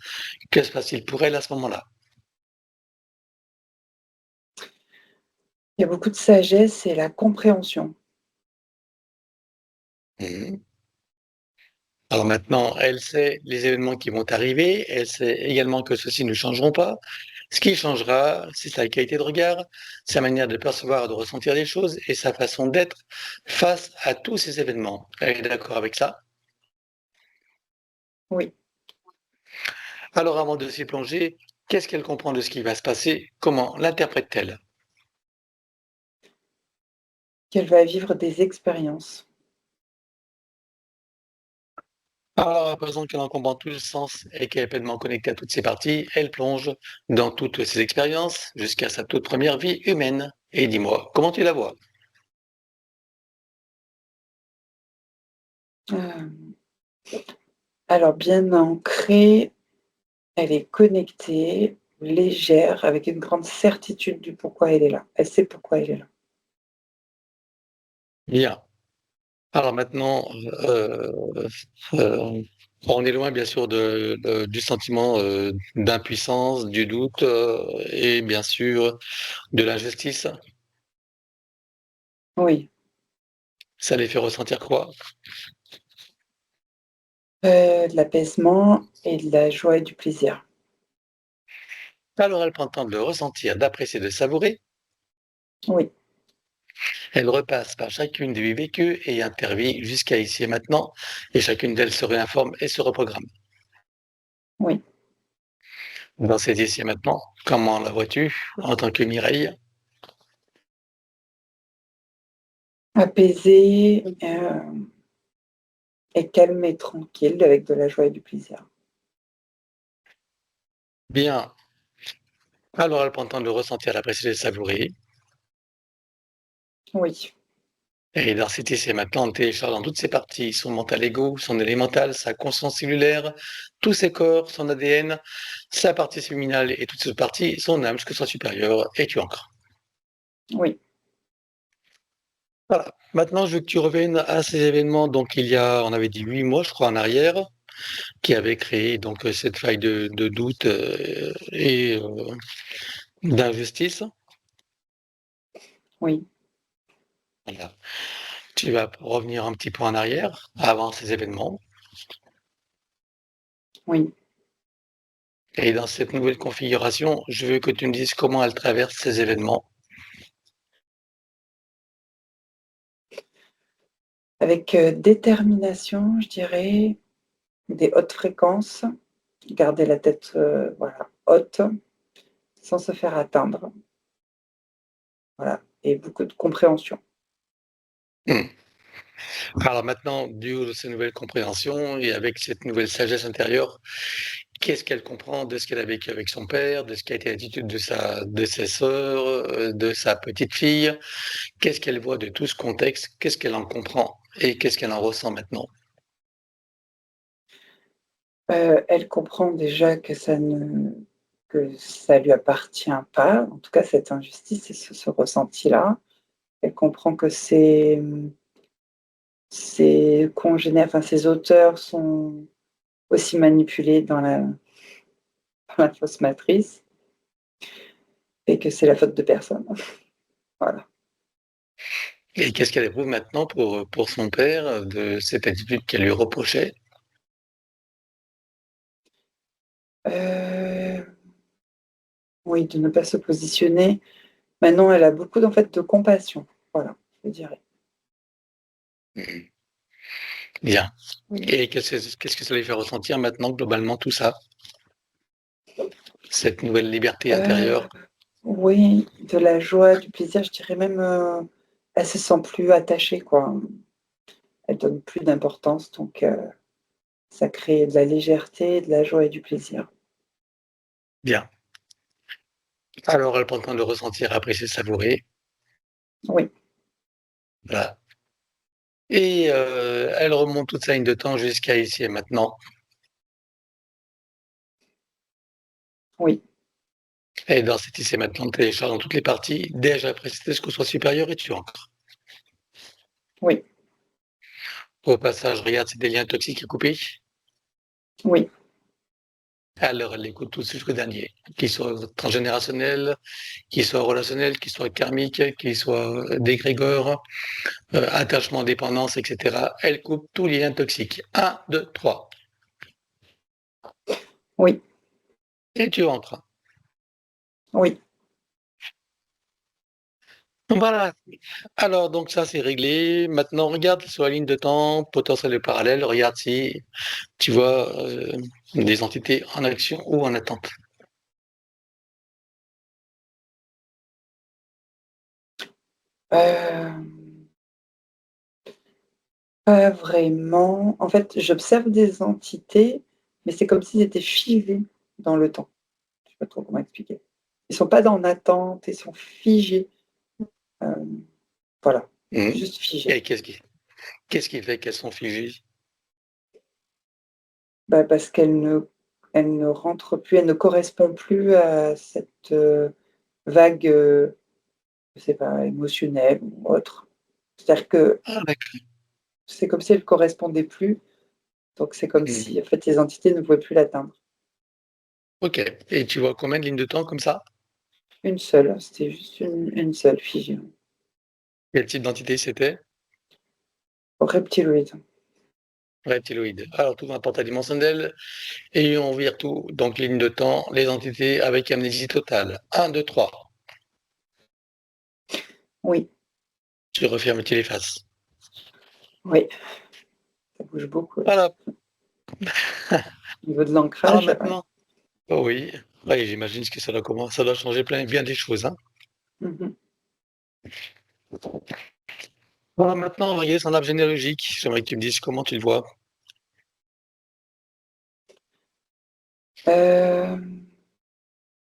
Que se passe-t-il pour elle à ce moment-là?
Il y a beaucoup de sagesse et la compréhension.
Mhm. Alors maintenant, elle sait les événements qui vont arriver, elle sait également que ceux-ci ne changeront pas. Ce qui changera, c'est sa qualité de regard, sa manière de percevoir et de ressentir les choses et sa façon d'être face à tous ces événements. Elle est d'accord avec ça?
Oui,
Alors avant de s'y plonger, qu'est-ce qu'elle comprend de ce qui va se passer? Comment l'interprète-t-elle?
qu'elle va vivre des expériences.
Alors à présent qu'elle en comprend tout le sens et qu'elle est pleinement connectée à toutes ses parties, elle plonge dans toutes ses expériences jusqu'à sa toute première vie humaine. Et dis-moi, comment tu la vois?
Hem, alors bien ancrée, elle est connectée, légère, avec une grande certitude du pourquoi elle est là. Elle sait pourquoi elle est là.
Bien. Alors maintenant, euh, on est loin bien sûr du sentiment d'impuissance, du doute et bien sûr de l'injustice.
Oui.
Ça les fait ressentir quoi?
De l'apaisement et de la joie et du plaisir.
Alors elle prend le temps de le ressentir, d'apprécier, de savourer.
Oui,
Elle repasse par chacune des 8 vécus et intervient jusqu'à ici et maintenant, et chacune d'elles se réinforme et se reprogramme.
oui.
Dans cet ici et maintenant, comment la vois-tu en tant que Mireille?
Apaisé, et calme et tranquille avec de la joie et du plaisir.
Bien. Alors elle prend le temps de le ressentir, d'apprécier, de le savourer.
Oui,
Et dans cet ici et maintenant, on télécharge dans toutes ses parties, son mental ego, son élémental, sa conscience cellulaire, tous ses corps, son ADN, sa partie séminale et toutes ses parties, son âme jusqu'au soi supérieur, et tu ancres.
oui,
Voilà. Maintenant, je veux que tu reviennes à ces événements, donc il y a, on avait dit 8 mois, je crois, en arrière, qui avaient créé donc cette faille de doute et d'injustice.
oui,
Voilà. Tu vas revenir un petit peu en arrière, avant ces événements.
oui.
Et dans cette nouvelle configuration, je veux que tu me dises comment elle traverse ces événements.
Avec, détermination, je dirais, des hautes fréquences, garder la tête, voilà, haute, sans se faire atteindre, voilà, et beaucoup de compréhension.
Hmm. Alors maintenant, du haut de ces nouvelles compréhensions et avec cette nouvelle sagesse intérieure, qu'est-ce qu'elle comprend de ce qu'elle a vécu avec son père, de ce qui a été l'attitude de ses sœurs, de sa petite fille? Qu'est-ce qu'elle voit de tout ce contexte? Qu'est-ce qu'elle en comprend et qu'est-ce qu'elle en ressent maintenant?
Elle comprend déjà que ça lui appartient pas, en tout cas cette injustice et ce ressenti-là. Elle comprend que ses congénères, enfin ses auteurs sont aussi manipulés dans la fausse matrice et que c'est la faute de personne. Voilà.
Et qu'est-ce qu'elle éprouve maintenant pour son père, de cette attitude qu'elle lui reprochait?
Heu, oui, de ne pas se positionner. Maintenant, elle a beaucoup en fait de compassion. Voilà, je dirais.
Mmh. Bien. Et qu'est-ce que ça lui fait ressentir maintenant globalement tout ça? Cette nouvelle liberté
Heu,
intérieure?
oui, de la joie, du plaisir, je dirais même, elle se sent plus attachée quoi. Elle donne plus d'importance donc ça crée de la légèreté, de la joie et du plaisir.
Bien. Alors elle prend le temps de ressentir, apprécier, savourer.
Oui,
Voilà. Et elle remonte toute sa ligne de temps jusqu'à ici et maintenant.
oui,
Et dans cet ici et maintenant, télécharge dans toutes les parties, déjà précisé jusqu'au soi supérieur et tu ancres.
oui,
Au passage, regarde si des liens toxiques à couper.
oui,
Alors elle écoute tout jusqu'au dernier, qu'ils soient transgénérationnels, qu'ils soient relationnels, qu'ils soient karmiques, qu'ils soient d'égrégore, attachement, dépendance, etc. Elle coupe tous les liens toxiques. Un, 2, 3.
oui,
Et tu entres.
oui.
Voilà. Alors, donc ça, c'est réglé. Maintenant, regarde sur la ligne de temps, potentiel et parallèle. Regarde si tu vois des entités en action ou en attente.
Hem, pas vraiment. En fait, j'observe des entités, mais c'est comme s'ils étaient figés dans le temps. Je sais pas trop comment expliquer. Ils sont pas dans l'attente, ils sont figés. Hem, voilà,
Mhm.
juste figés.
Et qu'est-ce qui fait qu'elles sont figées?
Bah, parce qu'elle ne rentre plus, elle ne correspond plus à cette, vague, je sais pas, émotionnelle ou autre. C'est-à-dire que
Ah, d'accord.
c'est comme si elle ne correspondait plus, donc c'est comme
Mmh.
si, en fait, les entités ne pouvaient plus l'atteindre.
OK, et tu vois combien de lignes de temps comme ça?
Une seule, c'était juste une seule figure.
Quel type d'entité c'était?
Reptiloïde.
Reptiloïde. Alors tout un portail dimensionnel et on vire tout, donc ligne de temps, les entités avec amnésie totale. 1, 2, 3.
Oui,
Tu refermes et tu l'effaces.
oui, ça bouge beaucoup, ouais.
Voilà.
Au niveau de
Alors
l'ancrage, ouais.
maintenant, oh oui, oui, j'imagine que ça doit changer bien des choses, hein.
Mmh.
Voilà, maintenant, on va regarder son arbre généalogique. J'aimerais que tu me dises comment tu le vois.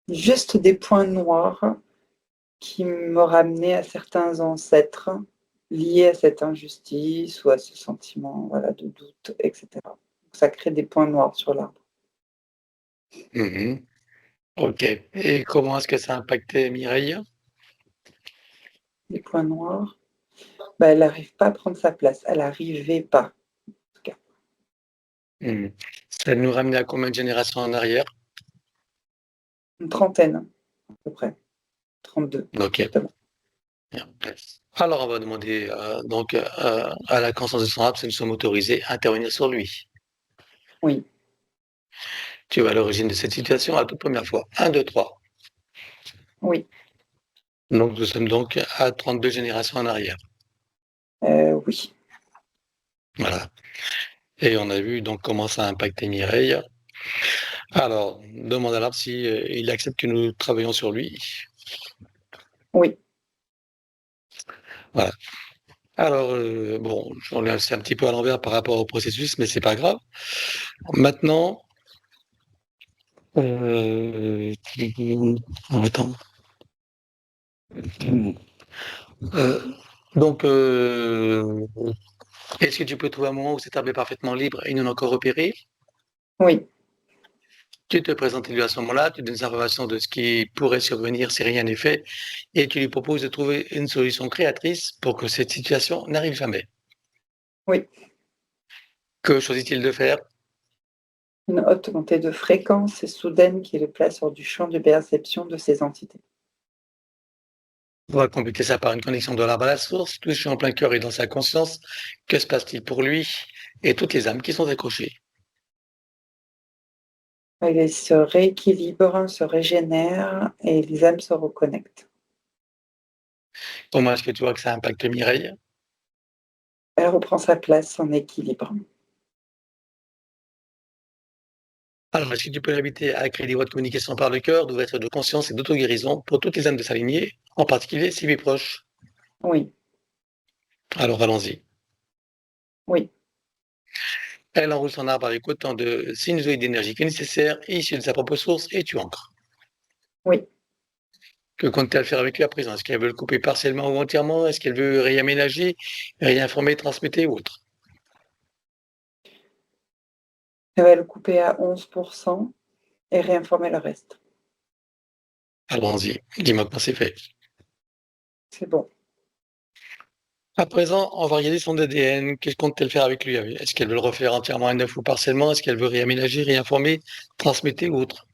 Juste des points noirs qui me ramenaient à certains ancêtres liés à cette injustice ou à ce sentiment, voilà, de doute, et cetera. Donc ça crée des points noirs sur l'arbre.
Mmh. OK, et comment est-ce que ça a impacté Mireille?
Des points noirs, bah, elle n'arrive pas à prendre sa place. Elle arrivait pas, en tout cas.
Mmh. Ça nous ramène à combien de générations en arrière?
Une trentaine, à peu près. 32,
OK.
exactement.
Bien. Alors, on va demander, donc, à la conscience de son arbre si nous sommes autorisés à intervenir sur lui.
Oui,
Tu vas à l'origine de cette situation à la toute première fois. 1, 2, 3.
oui,
Donc nous sommes donc à 32 générations en arrière.
oui.
Voilà, et on a vu donc comment ça a impacté Mireille. Alors, demande à l'arbre si, il accepte que nous travaillions sur lui.
Oui.
Voilà. Alors, bon, on est c'est un petit peu à l'envers par rapport au processus, mais c'est pas grave. Maintenant, attends. Heu, donc, est-ce que tu peux trouver un moment où cet arbre est parfaitement libre et non encore repéré?
Oui.
Tu te présentes lui à ce moment-là, tu donnes des informations de ce qui pourrait survenir si rien n'est fait et tu lui proposes de trouver une solution créatrice pour que cette situation n'arrive jamais.
Oui.
Que choisit-il de faire?
Une haute montée de fréquence et soudaine qui le place hors du champ de perception de ces entités.
On va compléter ça par une connexion de l'arbre à la source, touché en plein cœur et dans sa conscience. Que se passe-t-il pour lui et toutes les âmes qui sont accrochées?
Elle se rééquilibre, se régénère et les âmes se reconnectent.
Comment est-ce que tu vois que ça impacte Mireille?
Elle reprend sa place, son équilibre.
Alors, est-ce que tu peux l'inviter à créer des voies de communication par le cœur, d'ouverture de conscience et d'auto-guérison pour toutes les âmes de sa lignée, en particulier si lui proches?
Oui,
Alors allons-y.
oui,
Elle enroule son arbre avec autant de sinusoïdes d'énergie que nécessaire, issus de sa propre source, et tu ancres.
oui.
Que compte-t-elle faire avec lui à présent? Est-ce qu'elle veut le couper partiellement ou entièrement? Est-ce qu'elle veut réaménager, réinformer, transmettre ou autre?
Elle va le couper à 11% et réinformer le reste.
Allons-y, dis-moi comment c'est fait.
C'est bon.
À présent, on va regarder son ADN. Que compte-t-elle faire avec lui? Est-ce qu'elle veut le refaire entièrement à neuf ou partiellement? Est-ce qu'elle veut réaménager, réinformer, transmettre ou autre?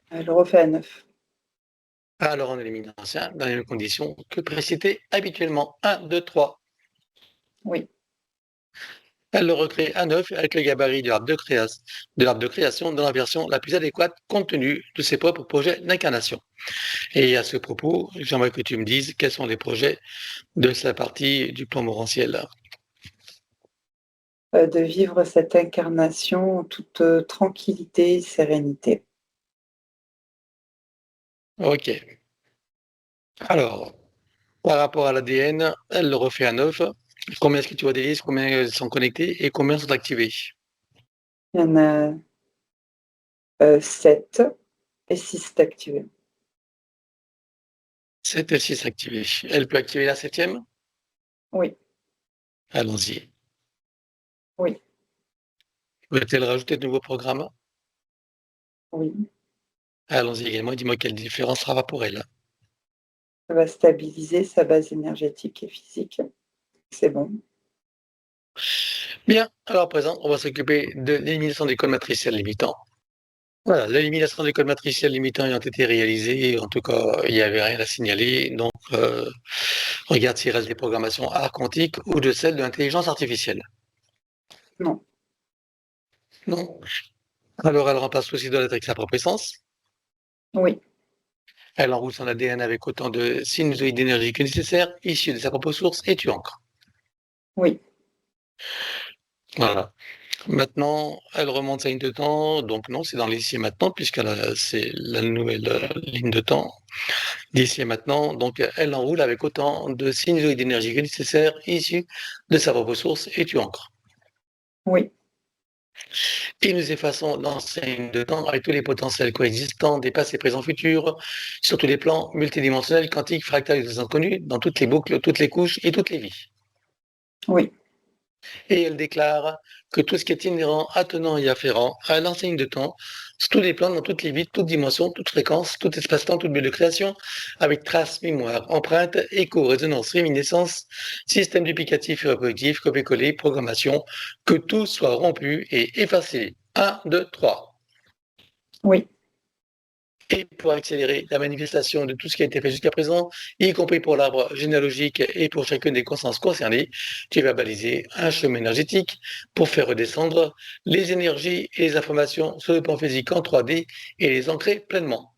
Elle le refait à 9.
Alors on élimine l'ancien dans les mêmes conditions que précité habituellement. 1, 2, 3.
Oui,
Elle le recrée à neuf avec le gabarit de l'arbre de création dans la version la plus adéquate compte tenu de ses propres projets d'incarnation. Et à ce propos, j'aimerais que tu me dises quels sont les projets de sa partie du plan morantiel.
de vivre cette incarnation en toute tranquillité et sérénité.
OK. Alors, par rapport à l'ADN, elle le refait à neuf. Combien est-ce que tu vois des listes? Combien sont connectés et combien sont activés?
Il y en a 7 et 6 d'activés.
7 et 6 activés. Elle peut activer la septième?
Oui,
Allons-y.
oui,
Peut-elle rajouter de nouveaux programmes?
oui.
Allons-y également, dis-moi quelle différence ça va pour elle.
Ça va stabiliser sa base énergétique et physique. C'est bon.
Bien, alors à présent, on va s'occuper de l'élimination des codes matriciels limitants. Voilà, l'élimination des codes matriciels limitants ayant été réalisée, en tout cas, il n'y avait rien à signaler. Donc, regarde s'il reste des programmations art quantique ou de celles de l'intelligence artificielle.
Non.
Non. Alors, elle remplace aussi de l'être avec sa propre essence.
Oui.
Elle enroule son ADN avec autant de sinusoïdes d'énergie que nécessaire, issus de sa propre source, et tu ancres.
Oui.
Voilà. Maintenant, elle remonte sa ligne de temps, donc non, c'est dans l'ici et maintenant, c'est la nouvelle ligne de temps, d'ici et maintenant, donc elle enroule avec autant de sinusoïdes d'énergie que nécessaire, issus de sa propre source, et tu ancres.
Oui.
Et nous effaçons dans cette ligne de temps avec tous les potentiels coexistants des passés, présents, futurs, sur tous les plans multidimensionnels, quantiques, fractales et des inconnus, dans toutes les boucles, toutes les couches et toutes les vies.
Oui.
Et elle déclare que tout ce qui est inhérent, attenant et afférent à l'enseigne de temps, sur tous les plans, dans toutes les vies, toutes dimensions, toutes fréquences, tout espace-temps, toute bulle de création, avec traces, mémoire, empreinte, écho, résonance, réminiscence, système duplicatif et reproductif, copier-coller, programmation, que tout soit rompu et effacé. 1, 2, 3.
Oui.
Et pour accélérer la manifestation de tout ce qui a été fait jusqu'à présent, y compris pour l'arbre généalogique et pour chacune des consciences concernées, tu vas baliser un chemin énergétique pour faire redescendre les énergies et les informations sur le plan physique en 3D et les ancrer pleinement.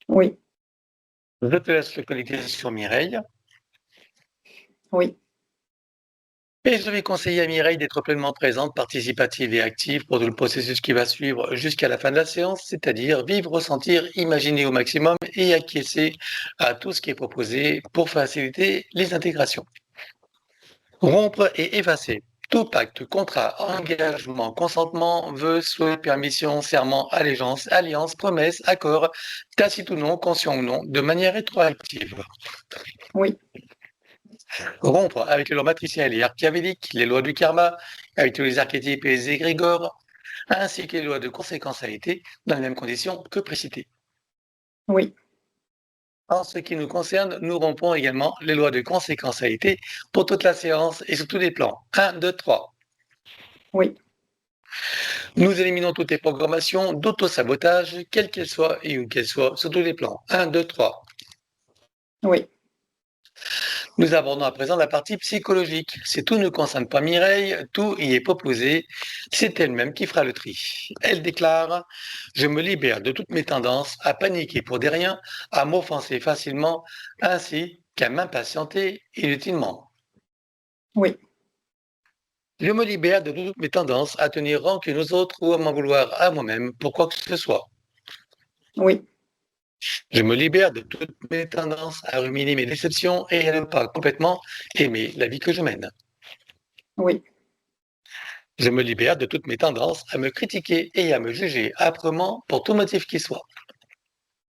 Oui.
Je te laisse le connecter sur Mireille.
Oui.
Et je vais conseiller à Mireille d'être pleinement présente, participative et active pour tout le processus qui va suivre jusqu'à la fin de la séance, c'est-à-dire vivre, ressentir, imaginer au maximum et acquiescer à tout ce qui est proposé pour faciliter les intégrations. Rompre et effacer tout pacte, contrat, engagement, consentement, vœu, souhait, permission, serment, allégeance, alliance, promesse, accord, tacite ou non, conscient ou non, de manière rétroactive.
Oui.
Rompre avec les lois matricielles et archavéliques, les lois du karma, avec tous les archétypes et les égrégores, ainsi que les lois de conséquentialité, dans les mêmes conditions que précitées.
Oui.
En ce qui nous concerne, nous rompons également les lois de conséquentialité pour toute la séance et sur tous les plans. 1, 2, 3.
Oui.
Nous éliminons toutes les programmations d'auto-sabotage, quelles qu'elles soient et où qu'elles soient, sur tous les plans. 1, 2, 3.
Oui.
Nous abordons à présent la partie psychologique. Si tout ne concerne pas Mireille, tout y est proposé. C'est elle-même qui fera le tri. Elle déclare « Je me libère de toutes mes tendances à paniquer pour des riens, à m'offenser facilement, ainsi qu'à m'impatienter inutilement.
Oui.
Je me libère de toutes mes tendances à tenir rancune aux autres ou à m'en vouloir à moi-même pour quoi que ce soit.
Oui.
Je me libère de toutes mes tendances à ruminer mes déceptions et à ne pas complètement aimer la vie que je mène.
Oui.
Je me libère de toutes mes tendances à me critiquer et à me juger âprement pour tout motif qui soit.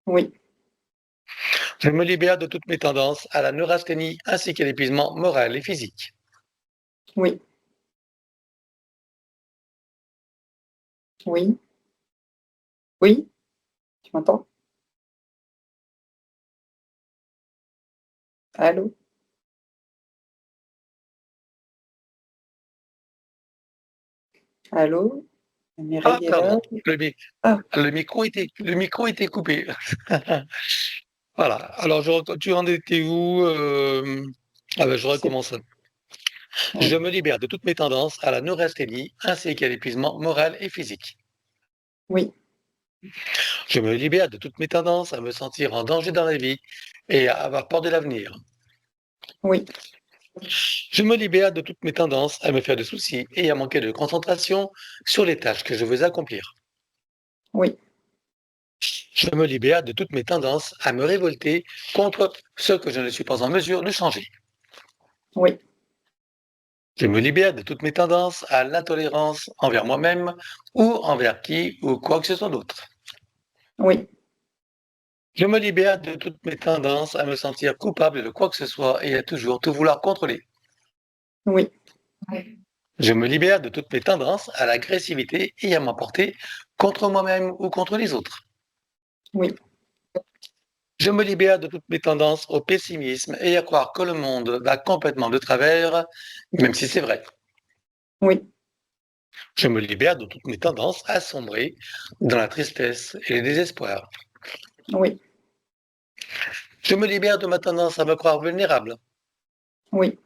Oui.
Je me libère de toutes mes tendances à la neurasthénie ainsi qu'à l'épuisement moral et physique.
Oui. Oui. Oui. Tu m'entends? Allô? Allô?
Ah,
Mireille est là?
pardon,
Ah,
le micro était coupé. Voilà, alors tu en étais où Ah ben, je
je sais.
recommence. Je
Oui.
me libère de toutes mes tendances à la neurasthénie ainsi qu'à l'épuisement moral et physique.
Oui.
Je me libère de toutes mes tendances à me sentir en danger dans la vie et à avoir peur de l'avenir.
Oui.
Je me libère de toutes mes tendances à me faire de soucis et à manquer de concentration sur les tâches que je veux accomplir.
Oui.
Je me libère de toutes mes tendances à me révolter contre ce que je ne suis pas en mesure de changer.
Oui.
Je me libère de toutes mes tendances à l'intolérance envers moi-même ou envers qui ou quoi que ce soit d'autre.
Oui.
Je me libère de toutes mes tendances à me sentir coupable de quoi que ce soit et à toujours tout vouloir contrôler.
Oui.
Je me libère de toutes mes tendances à l'agressivité et à m'emporter contre moi-même ou contre les autres.
Oui.
Je me libère de toutes mes tendances au pessimisme et à croire que le monde va complètement de travers, même si c'est vrai.
Oui,
Je me libère de toutes mes tendances à sombrer dans la tristesse et le désespoir.
oui,
Je me libère de ma tendance à me croire vulnérable.
oui,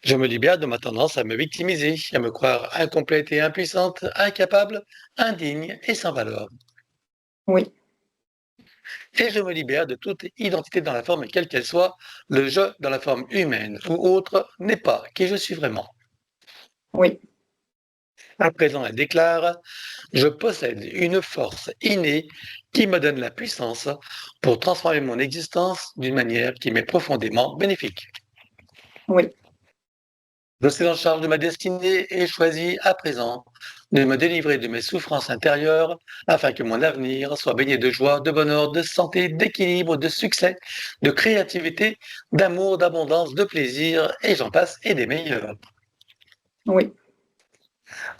Je me libère de ma tendance à me victimiser, à me croire incomplète et impuissante, incapable, indigne et sans valeur.
oui,
Et je me libère de toute identité dans la forme quelle qu'elle soit. Le je dans la forme humaine ou autre n'est pas qui je suis vraiment.
oui,
À présent, elle déclare: je possède une force innée qui me donne la puissance pour transformer mon existence d'une manière qui m'est profondément bénéfique.
oui,
Je suis en charge de ma destinée et choisis à présent de me délivrer de mes souffrances intérieures afin que mon avenir soit baigné de joie, de bonheur, de santé, d'équilibre, de succès, de créativité, d'amour, d'abondance, de plaisir, et j'en passe, et des meilleurs.
oui,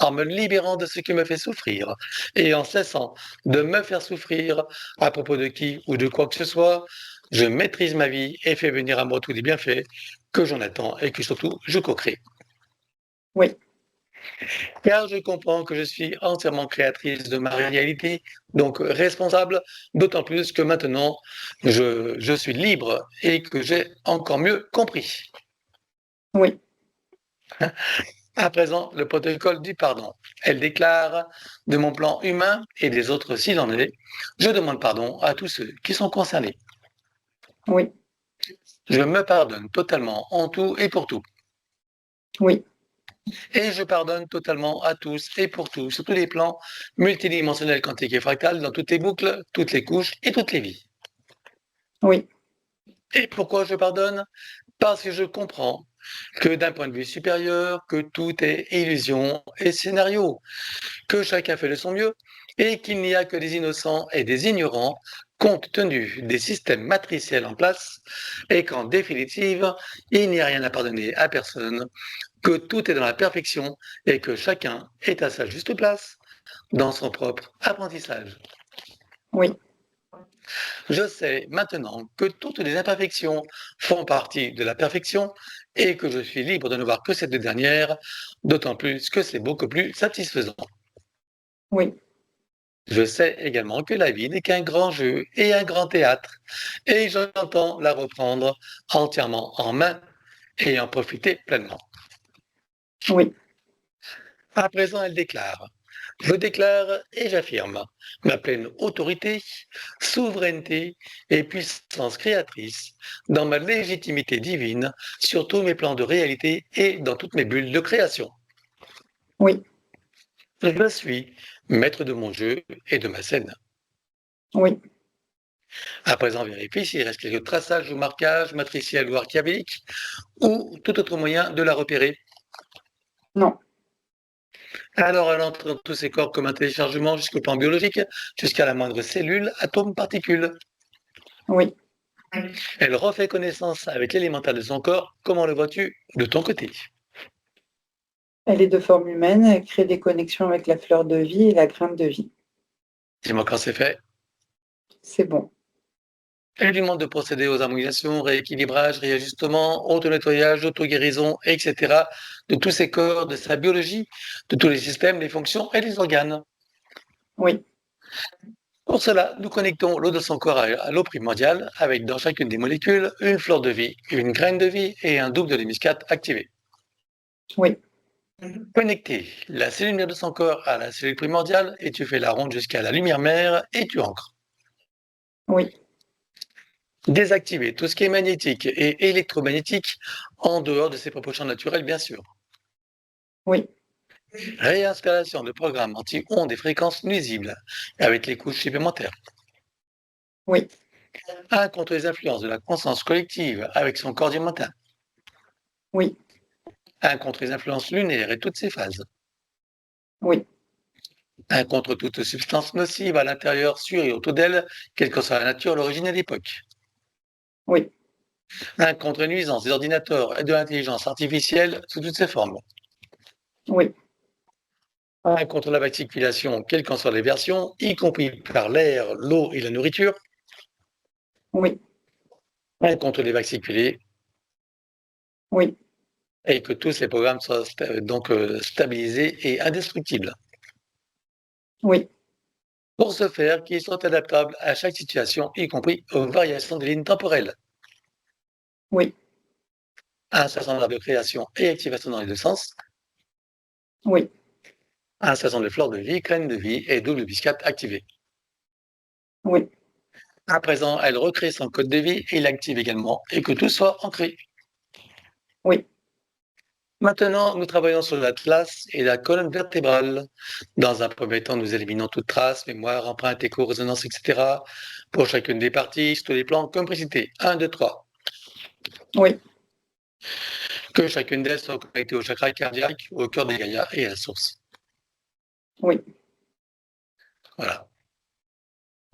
En me libérant de ce qui me fait souffrir et en cessant de me faire souffrir à propos de qui ou de quoi que ce soit, je maîtrise ma vie et fais venir à moi tous les bienfaits que j'en attends et que surtout je co-crée.
oui,
Car je comprends que je suis entièrement créatrice de ma réalité, donc responsable, d'autant plus que maintenant je suis libre et que j'ai encore mieux compris.
oui,
À présent, le protocole du pardon. Elle déclare: de mon plan humain et des autres s'il en est, je demande pardon à tous ceux qui sont concernés.
oui,
Je me pardonne totalement en tout et pour tout.
oui,
Et je pardonne totalement à tous et pour tout, sur tous les plans multidimensionnels, quantiques et fractales, dans toutes les boucles, toutes les couches et toutes les vies.
oui,
Et pourquoi je pardonne? Parce que je comprends que d'un point de vue supérieur, que tout est illusion et scénario, que chacun fait de son mieux et qu'il n'y a que des innocents et des ignorants compte tenu des systèmes matriciels en place et qu'en définitive, il n'y a rien à pardonner à personne, que tout est dans la perfection et que chacun est à sa juste place dans son propre apprentissage.
oui,
Je sais maintenant que toutes les imperfections font partie de la perfection et que je suis libre de ne voir que cette dernière, d'autant plus que c'est beaucoup plus satisfaisant.
oui,
Je sais également que la vie n'est qu'un grand jeu et un grand théâtre, et j'entends la reprendre entièrement en main et en profiter pleinement.
oui,
À présent, elle déclare: je déclare et j'affirme ma pleine autorité, souveraineté et puissance créatrice dans ma légitimité divine sur tous mes plans de réalité et dans toutes mes bulles de création.
oui,
Je suis maître de mon jeu et de ma scène.
oui.
À présent, vérifie s'il reste quelques traçages ou marquages matriciels ou archiavéliques ou tout autre moyen de la repérer.
Non.
Alors elle entre dans tous ces corps comme un téléchargement jusqu'au plan biologique, jusqu'à la moindre cellule, atome, particule.
Oui.
Elle refait connaissance avec l'élémental de son corps. Comment le vois-tu de ton côté?
Elle est de forme humaine, elle crée des connexions avec la fleur de vie et la graine de vie.
Dis-moi quand c'est fait.
C'est bon.
Elle lui demande de procéder aux harmonisations, rééquilibrage, réajustement, auto-nettoyage, auto-guérison, etc. de tous ces corps, de sa biologie, de tous les systèmes, les fonctions et les organes.
Oui,
Pour cela, nous connectons l'eau de son corps à l'eau primordiale avec dans chacune des molécules une fleur de vie, une graine de vie et un double de l'hémiscate activé.
oui,
Connecter la cellule mère de son corps à la cellule primordiale et tu fais la ronde jusqu'à la lumière mère et tu ancres.
oui,
Désactiver tout ce qui est magnétique et électromagnétique en dehors de ses propres champs naturels, bien sûr.
oui,
Réinstallation de programmes anti-ondes et fréquences nuisibles avec les couches supplémentaires.
oui,
Un contre les influences de la conscience collective avec son corps diamantin.
oui,
Un contre les influences lunaires et toutes ses phases.
oui,
Un contre toute substance nocive à l'intérieur, sur et autour d'elle, quelle que soit la nature, l'origine et l'époque.
oui,
Un contre les nuisances des ordinateurs et de l'intelligence artificielle sous toutes ses formes.
oui,
Un contre la vaccination, quelles qu'en soient les versions, y compris par l'air, l'eau et la nourriture.
Oui,
contre les vaxiculés,
oui,
et que tous ces programmes soient stabilisés et indestructibles.
oui,
Pour ce faire, qu'ils soient adaptables à chaque situation, y compris aux variations des lignes temporelles.
oui,
Un certain nombre de création et activation dans les deux sens,
oui,
un certain nombre de fleurs de vie, graines de vie et double biscate activées.
oui,
À présent, elle recrée son code de vie et l'active également, et que tout soit ancré.
oui.
Maintenant, nous travaillons sur l'atlas et la colonne vertébrale. Dans un premier temps, nous éliminons toute trace, mémoire, empreinte, écho, résonance, etc. Pour chacune des parties, sur tous les plans, comme précité. 1, 2, 3.
Oui,
Que chacune d'elles soit connectée au chakra cardiaque, au cœur des Gaïa et à la source.
oui.
Voilà.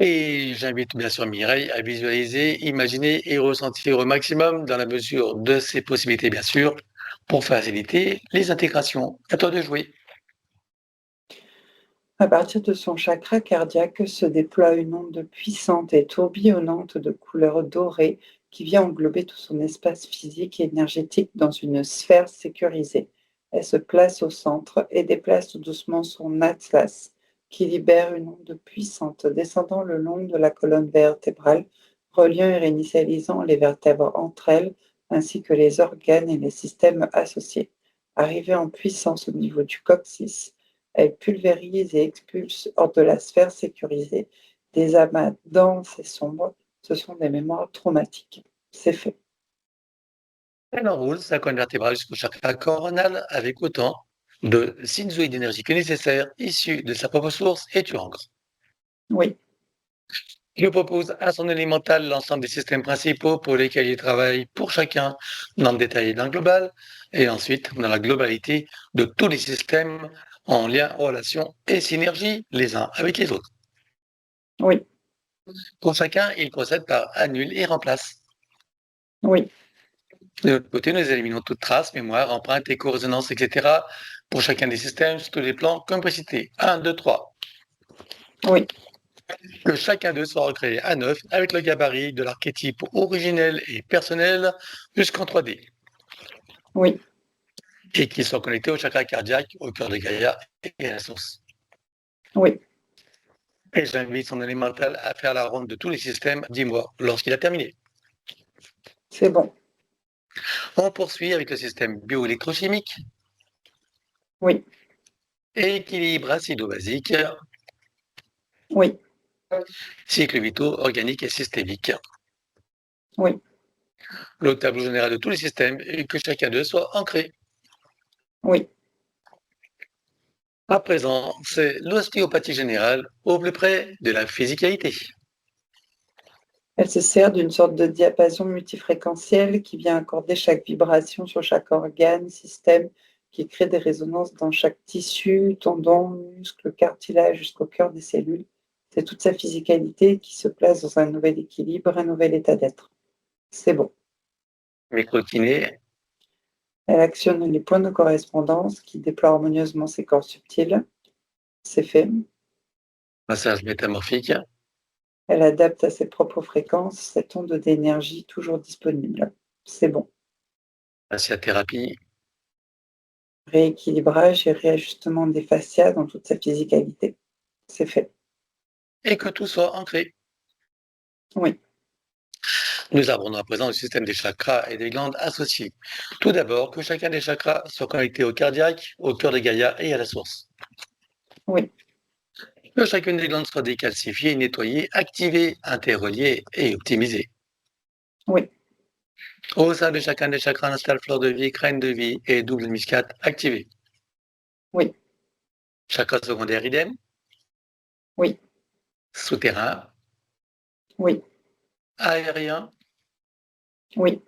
Et j'invite bien sûr Mireille à visualiser, imaginer et ressentir au maximum, dans la mesure de ses possibilités, bien sûr, pour faciliter les intégrations. À toi de jouer.
À partir de son chakra cardiaque se déploie une onde puissante et tourbillonnante de couleur dorée qui vient englober tout son espace physique et énergétique dans une sphère sécurisée. Elle se place au centre et déplace tout doucement son atlas qui libère une onde puissante descendant le long de la colonne vertébrale, reliant et réinitialisant les vertèbres entre elles, ainsi que les organes et les systèmes associés. Arrivée en puissance au niveau du coccyx, elle pulvérise et expulse hors de la sphère sécurisée des amas denses et sombres. Ce sont des mémoires traumatiques. C'est fait.
Elle enroule sa colonne vertébrale jusqu'au chakra coronal avec autant de sinusoïdes d'énergie que nécessaire, issus de sa propre source, et tu ancres.
Oui,
Je propose à son élémental l'ensemble des systèmes principaux pour lesquels il travaille pour chacun, dans le détail et dans le global, et ensuite dans la globalité de tous les systèmes en lien, relation et synergie les uns avec les autres.
oui,
Pour chacun, il procède par annule et remplace.
oui,
De l'autre côté, nous éliminons toute trace, mémoire, empreinte, écho, résonance, etc. pour chacun des systèmes sur tous les plans, comme précité. 1, 2, 3.
oui,
Que chacun d'eux soit recréé à neuf avec le gabarit de l'archétype originel et personnel jusqu'en 3D.
oui.
Et qu'ils soient connectés au chakra cardiaque, au cœur de Gaïa et à la source.
Oui,
Et j'invite son élémental à faire la ronde de tous les systèmes, dis-moi, lorsqu'il a terminé.
c'est bon.
On poursuit avec le système bioélectrochimique,
Oui,
équilibre acido-basique,
oui,
cycle vitaux organique et systémique.
oui,
Le tableau général de tous les systèmes et que chacun d'eux soit ancré.
oui.
À présent, c'est l'ostéopathie générale au plus près de la physicalité.
Elle se sert d'une sorte de diapason multifréquentiel qui vient accorder chaque vibration sur chaque organe, système, qui crée des résonances dans chaque tissu, tendon, muscle, cartilage jusqu'au cœur des cellules. C'est toute sa physicalité qui se place dans un nouvel équilibre, un nouvel état d'être. C'est bon.
Microkiné,
Elle actionne les points de correspondance qui déploient harmonieusement ses corps subtils. C'est fait.
massage métamorphique,
Elle adapte à ses propres fréquences cette onde d'énergie toujours disponible. C'est bon.
fasciathérapie,
Rééquilibrage et réajustement des fascias dans toute sa physicalité. C'est fait.
et que tout soit ancré.
Oui,
Nous abordons à présent le système des chakras et des glandes associées. Tout d'abord, que chacun des chakras soit connecté au cardiaque, au cœur de Gaïa et à la source.
oui,
Que chacune des glandes soit décalcifiée, nettoyée, activée, interreliée et optimisée.
oui,
Au sein de chacun des chakras, installe fleur de vie, crâne de vie et double muscate activée.
oui,
Chakra secondaire idem,
oui,
souterrain,
oui,
aérien,
oui.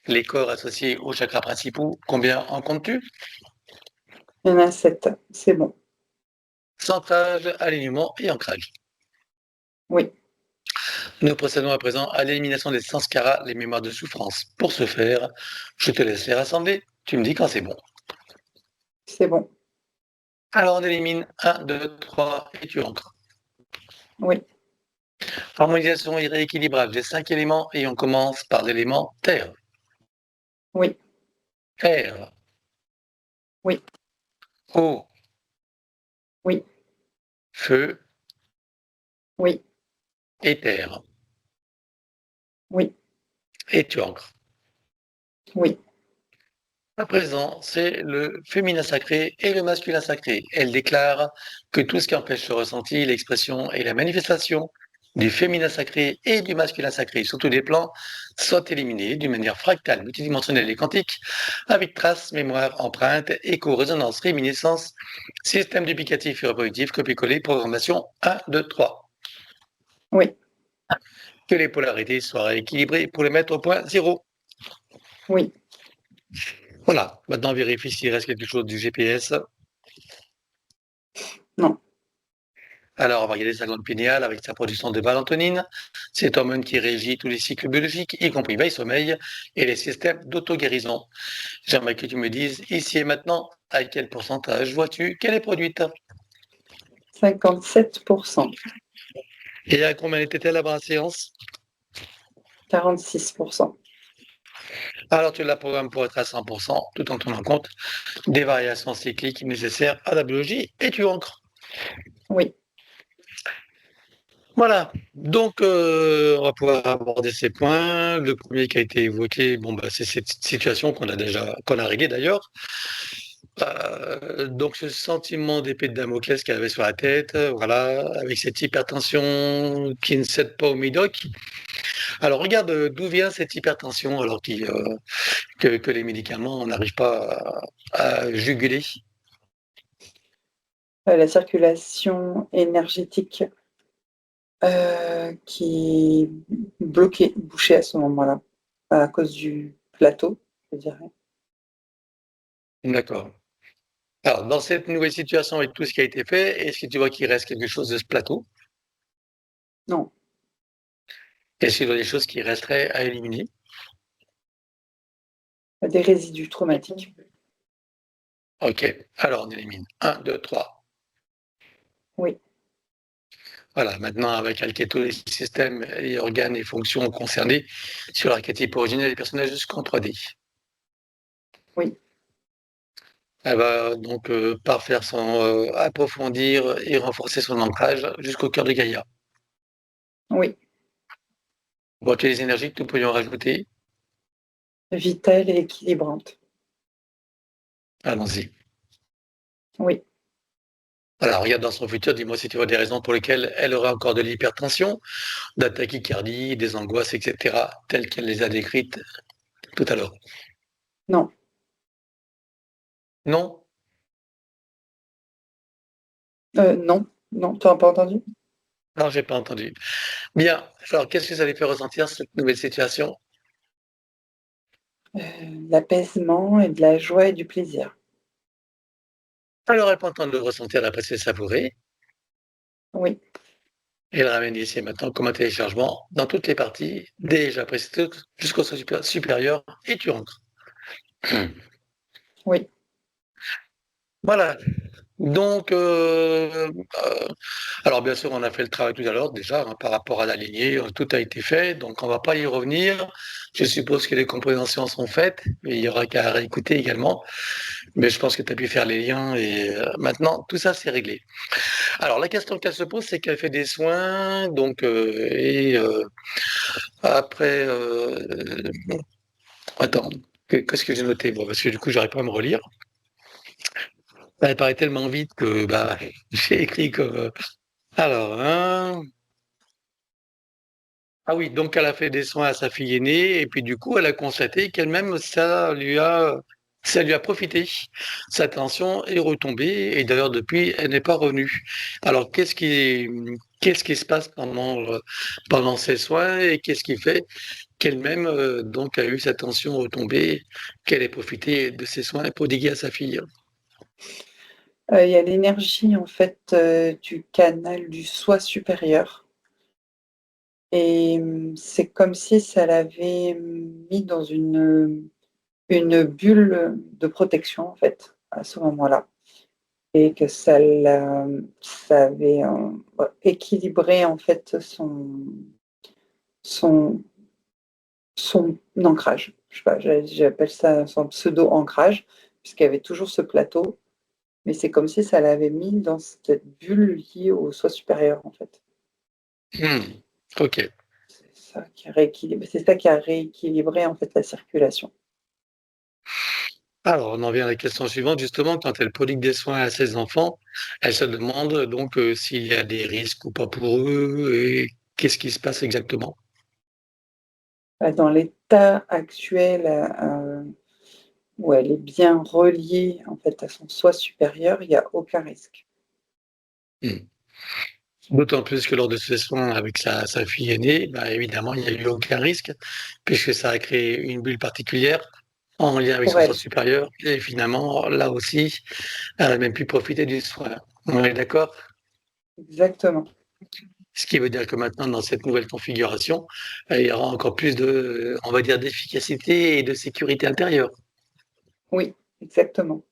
les corps associés aux chakras principaux, combien en comptes-tu?
Il y en a 7. C'est bon.
Centrage, alignement et ancrage.
Oui,
Nous procédons à présent à l'élimination des sanskaras, les mémoires de souffrance. Pour ce faire, je te laisse les rassembler. Tu me dis quand c'est bon.
c'est bon.
Alors on élimine 1, 2, 3 et tu ancres.
Oui,
Harmonisation et rééquilibrage des 5 éléments et on commence par l'élément terre.
Oui,
Air,
oui,
eau,
oui,
feu,
oui,
éther.
oui,
Et tu ancres.
oui.
À présent, c'est le féminin sacré et le masculin sacré. Elle déclare que tout ce qui empêche le ressenti, l'expression et la manifestation du féminin sacré et du masculin sacré sur tous les plans soit éliminé d'une manière fractale, multidimensionnelle et quantique, avec traces, mémoire, empreinte, écho, résonance, réminiscence, système duplicatif et reproductif, copier-coller, programmation 1, 2, 3.
Oui,
Que les polarités soient rééquilibrées pour les mettre au point zéro.
oui.
Voilà, maintenant on vérifie s'il reste quelque chose du GPS.
Non.
Alors, on va regarder sa glande pinéale avec sa production de mélatonine, cet hormone qui régit tous les cycles biologiques, y compris veille-sommeil et les systèmes d'auto-guérison. J'aimerais que tu me dises, ici et maintenant, à quel pourcentage vois-tu qu'elle est produite
57%,
et à combien était-elle avant la séance?
46%.
Alors, tu la programmes pour être à 100%, tout en tenant compte des variations cycliques nécessaires à la biologie et tu ancres.
Oui,
Voilà, donc on va pouvoir aborder ces points. Le premier qui a été évoqué, bon, bah, c'est cette situation qu'on a réglée d'ailleurs. Donc ce sentiment d'épée de Damoclès qu'elle avait sur la tête, voilà, avec cette hypertension qui ne cède pas au médoc. Alors regarde d'où vient cette hypertension alors que les médicaments n'arrivent pas à juguler.
la circulation énergétique qui est bloquée, bouchée à ce moment-là, à cause du plateau, je dirais.
D'accord. Alors dans cette nouvelle situation avec tout ce qui a été fait, est-ce que tu vois qu'il reste quelque chose de ce plateau?
Non,
Est-ce qu'il y a des choses qui resteraient à éliminer?
des résidus traumatiques.
OK, alors on élimine. 1, 2, 3.
Oui,
Voilà, maintenant avec tous les systèmes et organes et fonctions concernés sur l'archétype originel des personnages jusqu'en 3D.
oui,
Elle va donc parfaire approfondir et renforcer son ancrage jusqu'au cœur de Gaïa.
oui.
Bon, tu as les énergies que nous pourrions rajouter?
Vitale et équilibrante.
Allons-y.
Oui.
Alors, regarde dans son futur, dis-moi si tu vois des raisons pour lesquelles elle aurait encore de l'hypertension, de la tachycardie, des angoisses, etc., telles qu'elle les a décrites tout à l'heure.
Non.
Non?
Non, non, tu n'as pas entendu?
Non, j'ai pas entendu. Bien. Alors, qu'est-ce que ça lui fait ressentir, cette nouvelle situation?
L'apaisement et de la joie et du plaisir.
Alors, elle prend le temps de le ressentir, d'apprécier, de savourer,
Oui,
et le ramène ici et maintenant comme un téléchargement dans toutes les parties, déjà précédées jusqu'au supérieur, et tu rentres.
oui,
Voilà. Donc, alors bien sûr, on a fait le travail tout à l'heure déjà hein, par rapport à la lignée, tout a été fait, donc on va pas y revenir. Je suppose que les compréhensions sont faites, mais il y aura qu'à réécouter également. Mais je pense que tu as pu faire les liens et maintenant tout ça c'est réglé. Alors la question qu'elle se pose, c'est qu'elle fait des soins, donc après, attends, qu'est-ce que j'ai noté? Bon, parce que du coup, j'arrive pas à me relire. Bah, elle paraît tellement vite que bah, j'ai écrit comme. Alors, hein. Ah oui, donc elle a fait des soins à sa fille aînée, et puis du coup, elle a constaté qu'elle-même, ça lui a profité. Sa tension est retombée, et d'ailleurs, depuis, elle n'est pas revenue. Alors, qu'est-ce qui se passe pendant ces soins, et qu'est-ce qui fait qu'elle-même, donc, a eu sa tension retombée, qu'elle ait profité de ces soins prodigués à sa fille?
il y a l'énergie en fait, du canal du soi supérieur et c'est comme si ça l'avait mis dans une bulle de protection en fait, à ce moment-là et que ça avait équilibré en fait son, son ancrage. Je sais pas, j'appelle ça son pseudo-ancrage, puisqu'il y avait toujours ce plateau, mais c'est comme si ça l'avait mis dans cette bulle liée au soi supérieur en fait.
Ok.
C'est ça qui a rééquilibré en fait la circulation.
Alors, on en vient à la question suivante. Justement, quand elle prodigue des soins à ses enfants, elle se demande donc s'il y a des risques ou pas pour eux et qu'est-ce qui se passe exactement.
Dans l'état actuel, où elle est bien reliée en fait à son soi supérieur, il n'y a aucun risque.
Hmm. D'autant plus que lors de ces soins avec sa fille aînée, bah, évidemment, il n'y a eu aucun risque, puisque ça a créé une bulle particulière en lien avec
Pour
son soi
elle,
supérieur. Et finalement, là aussi, elle a même pu profiter du soin. On est d'accord?
exactement.
Ce qui veut dire que maintenant, dans cette nouvelle configuration, il y aura encore plus de, on va dire, d'efficacité et de sécurité intérieure.
Oui, exactement.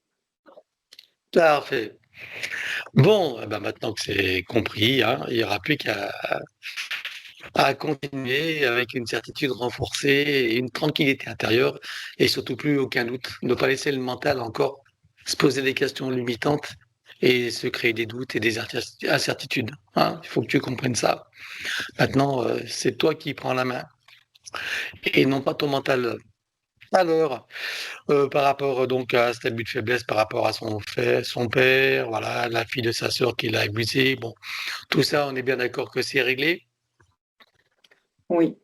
Parfait. Bon, eh ben, maintenant que c'est compris, hein, il n'y aura plus qu'à continuer avec une certitude renforcée et une tranquillité intérieure et surtout plus aucun doute. Ne pas laisser le mental encore se poser des questions limitantes et se créer des doutes et des incertitudes, hein. Il faut que tu comprennes ça. Maintenant, c'est toi qui prends la main et non pas ton mental. Alors, par rapport donc à cet abus de faiblesse par rapport à son père, voilà, la fille de sa sœur qui l'a abusé, bon, tout ça, on est bien d'accord que c'est réglé.
Oui.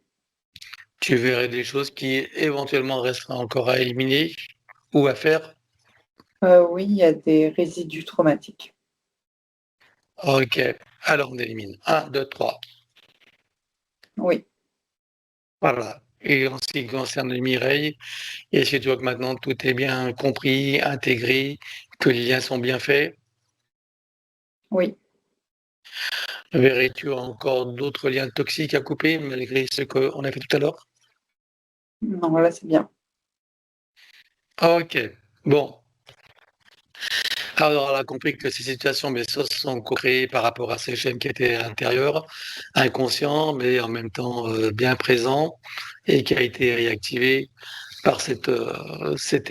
Tu verrais des choses qui éventuellement resteraient encore à éliminer ou à faire.
Oui, il y a des résidus traumatiques.
OK, alors on élimine. Un, 2, 3.
Oui.
Voilà. Et en ce qui concerne Mireille, est-ce que tu vois que maintenant tout est bien compris, intégré, que les liens sont bien faits?
Oui.
Verrais-tu encore d'autres liens toxiques à couper malgré ce qu'on a fait tout à l'heure?
Non, là, c'est bien.
OK, bon. Alors, elle a compris que ces situations, mais ça, sont co-créées par rapport à ces chaînes qui étaient intérieures, inconscients, mais en même temps bien présents, et qui a été réactivé par cet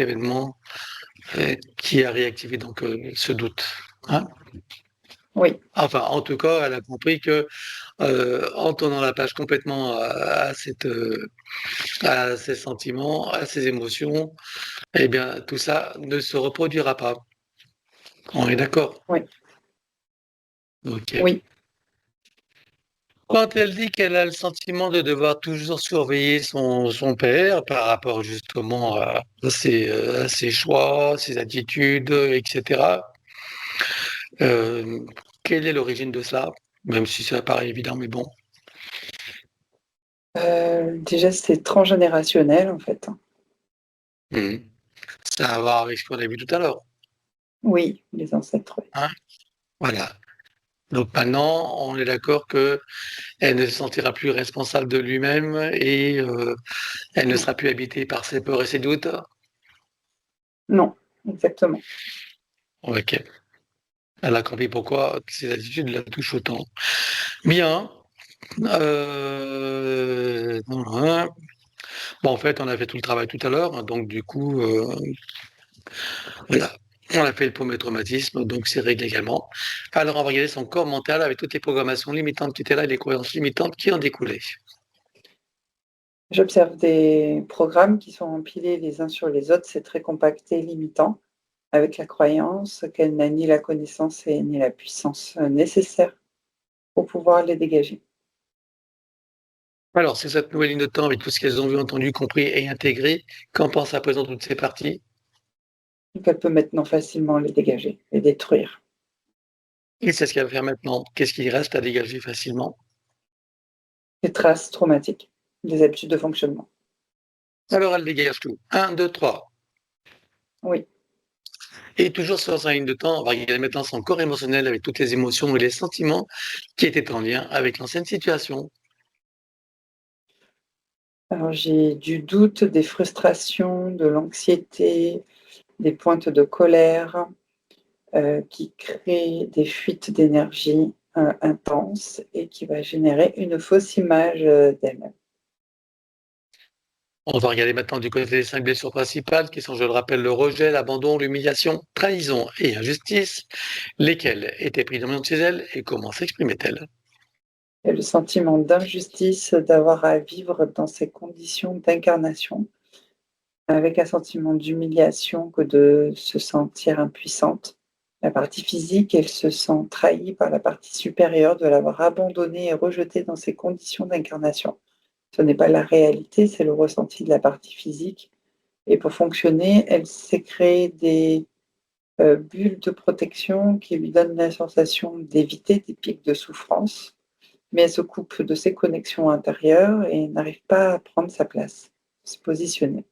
événement qui a réactivé donc ce doute, hein.
Oui.
Enfin, en tout cas, elle a compris que en tournant la page complètement à ces sentiments, à ces émotions, eh bien, tout ça ne se reproduira pas. On est d'accord?
Oui.
Ok.
Oui.
Quand elle dit qu'elle a le sentiment de devoir toujours surveiller son père par rapport justement à ses choix, ses attitudes, etc., euh, quelle est l'origine de cela? Même si ça paraît évident, mais bon.
Déjà, c'est transgénérationnel, en fait, hein.
Mhm. Ça a à voir avec ce qu'on a vu tout à l'heure,
Oui, les ancêtres, oui.
hein. Voilà. Donc maintenant, on est d'accord que elle ne se sentira plus responsable de lui-même et elle ne
Non.
sera plus habitée par ses peurs et ses doutes.
Non, exactement.
Ok. Elle a compris pourquoi ces attitudes la touchent autant. Bien. Voilà. Bon, en fait, on a fait tout le travail tout à l'heure, hein, donc du coup, voilà. On a fait le premier traumatisme, donc c'est réglé également. Alors, on va regarder son corps mental avec toutes les programmations limitantes qui étaient là et les croyances limitantes qui en découlaient.
J'observe des programmes qui sont empilés les uns sur les autres, c'est très compacté, limitant, avec la croyance qu'elle n'a ni la connaissance et ni la puissance nécessaire pour pouvoir les dégager.
Alors, c'est cette nouvelle ligne de temps avec tout ce qu'elles ont vu, entendu, compris et intégré. Qu'en pensent à présent toutes ces parties?
Donc elle peut maintenant facilement les dégager, les détruire.
Et c'est ce qu'elle va faire maintenant. Qu'est-ce qui reste à dégager facilement?
Des traces traumatiques, des habitudes de fonctionnement.
Alors, elle dégage tout. Un, 2, 3.
Oui.
Et toujours sur sa ligne de temps, on va regarder maintenant son corps émotionnel avec toutes les émotions et les sentiments qui étaient en lien avec l'ancienne situation.
Alors j'ai du doute, des frustrations, de l'anxiété, des pointes de colère, qui crée des fuites d'énergie intenses et qui va générer une fausse image d'elle-même.
On va regarder maintenant du côté des 5 blessures principales, qui sont, je le rappelle, le rejet, l'abandon, l'humiliation, trahison et injustice. Lesquelles étaient prédominantes chez elle et comment s'exprimaient-elles?
Et le sentiment d'injustice d'avoir à vivre dans ces conditions d'incarnation, avec un sentiment d'humiliation que de se sentir impuissante. La partie physique, elle se sent trahie par la partie supérieure de l'avoir abandonnée et rejetée dans ces conditions d'incarnation. Ce n'est pas la réalité, c'est le ressenti de la partie physique. Et pour fonctionner, elle s'est créée des bulles de protection qui lui donnent la sensation d'éviter des pics de souffrance, mais elle se coupe de ses connexions intérieures et n'arrive pas à prendre sa place, se positionner.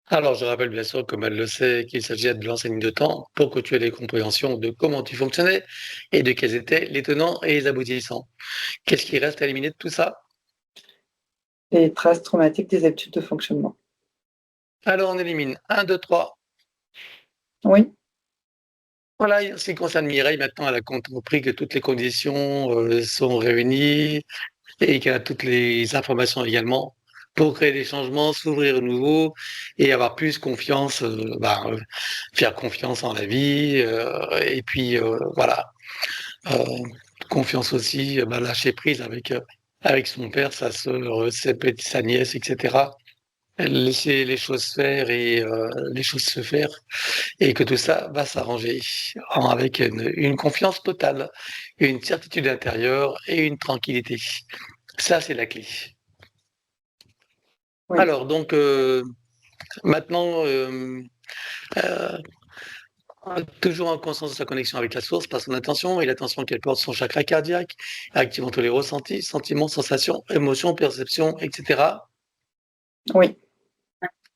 Alors, je rappelle bien sûr, comme elle le sait, qu'il s'agit de l'enseigne de temps pour que tu aies les compréhensions de comment tu fonctionnais et de quels étaient les tenants et les aboutissants. Qu'est-ce qui reste à éliminer de tout ça?
Les traces traumatiques des habitudes de fonctionnement.
Alors, on élimine 1, 2, 3.
Oui,
Voilà, et en ce qui concerne Mireille, maintenant, elle a compris que toutes les conditions sont réunies et qu'elle a toutes les informations également pour créer des changements, s'ouvrir au nouveau et avoir plus confiance, faire confiance en la vie, et puis voilà, heu, confiance aussi, lâcher prise avec son père, sa sœur, sa nièce et cetera. Laisser les choses faire et les choses se faire et que tout ça va s'arranger avec une confiance totale, une certitude intérieure et une tranquillité. Ça, c'est la clé.
oui.
Alors donc maintenant, heu, toujours en conscience de sa connexion avec la source par son attention et l'attention qu'elle porte sur son chakra cardiaque, activant tous les ressentis, sentiments, sensations, émotions, perceptions et cetera.
Oui,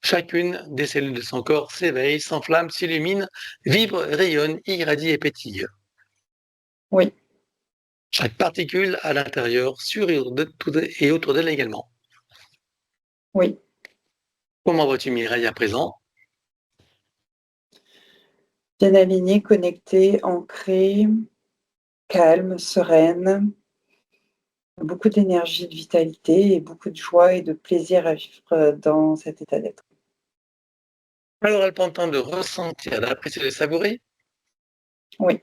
Chacune des cellules de son corps s'éveille, s'enflamme, s'illumine, vibre, rayonne, irradie et pétille.
oui,
Chaque particule à l'intérieur, sur et autour d'elle également.
oui.
Comment vois-tu Mireille à présent?
Bien alignée, connectée, ancrée, calme, sereine, beaucoup d'énergie, de vitalité et beaucoup de joie et de plaisir à vivre dans cet état d'être.
Alors elle prend le temps de ressentir, d'apprécier, de savourer,
Oui,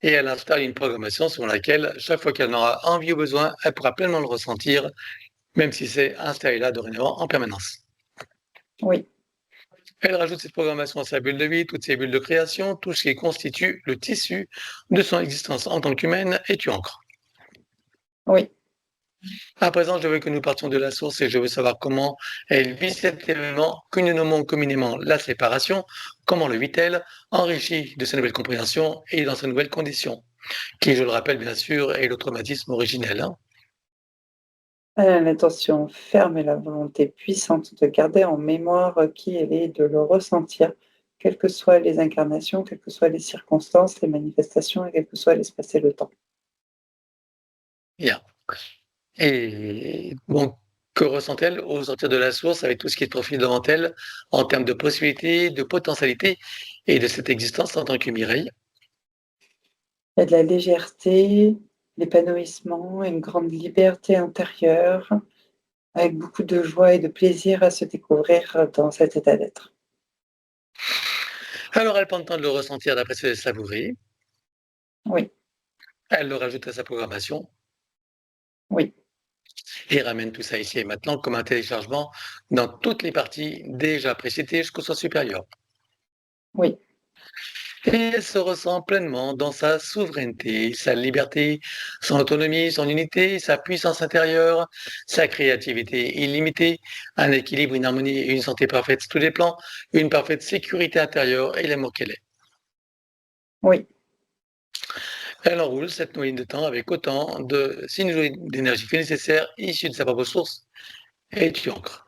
et elle installe une programmation selon laquelle, chaque fois qu'elle en aura envie ou besoin, elle pourra pleinement le ressentir, même si c'est installé là dorénavant en permanence.
oui,
Elle rajoute cette programmation à sa bulle de vie, toutes ses bulles de création, tout ce qui constitue le tissu de son existence en tant qu'humaine, et tu ancres.
oui.
À présent, je veux que nous partions de la source et je veux savoir comment elle vit cet événement que nous nommons communément la séparation, comment le vit-elle, enrichi de sa nouvelle compréhension et dans sa nouvelle condition, qui, je le rappelle bien sûr, est le traumatisme originel, hein.
Elle a l'intention ferme et la volonté puissante de garder en mémoire qui elle est, de le ressentir, quelles que soient les incarnations, quelles que soient les circonstances, les manifestations et quel que soit l'espace et le temps.
Bien. Et donc, que ressent-elle au sortir de la source avec tout ce qui se profile devant elle en termes de possibilités, de potentialités et de cette existence en tant que Mireille?
Il y a de la légèreté, l'épanouissement, une grande liberté intérieure, avec beaucoup de joie et de plaisir à se découvrir dans cet état d'être.
Alors, elle prend le temps de le ressentir, d'apprécier et de savourer.
Oui,
Elle le rajoute à sa programmation
oui,
et ramène tout ça ici et maintenant comme un téléchargement dans toutes les parties déjà précitées jusqu'au soi supérieur.
oui,
Et elle se ressent pleinement dans sa souveraineté, sa liberté, son autonomie, son unité, sa puissance intérieure, sa créativité illimitée, un équilibre, une harmonie et une santé parfaite sur tous les plans, une parfaite sécurité intérieure et l'amour qu'elle est.
oui,
Elle enroule cette noyau de temps avec autant de signes d'énergie que nécessaire issus de sa propre source et tu ancres.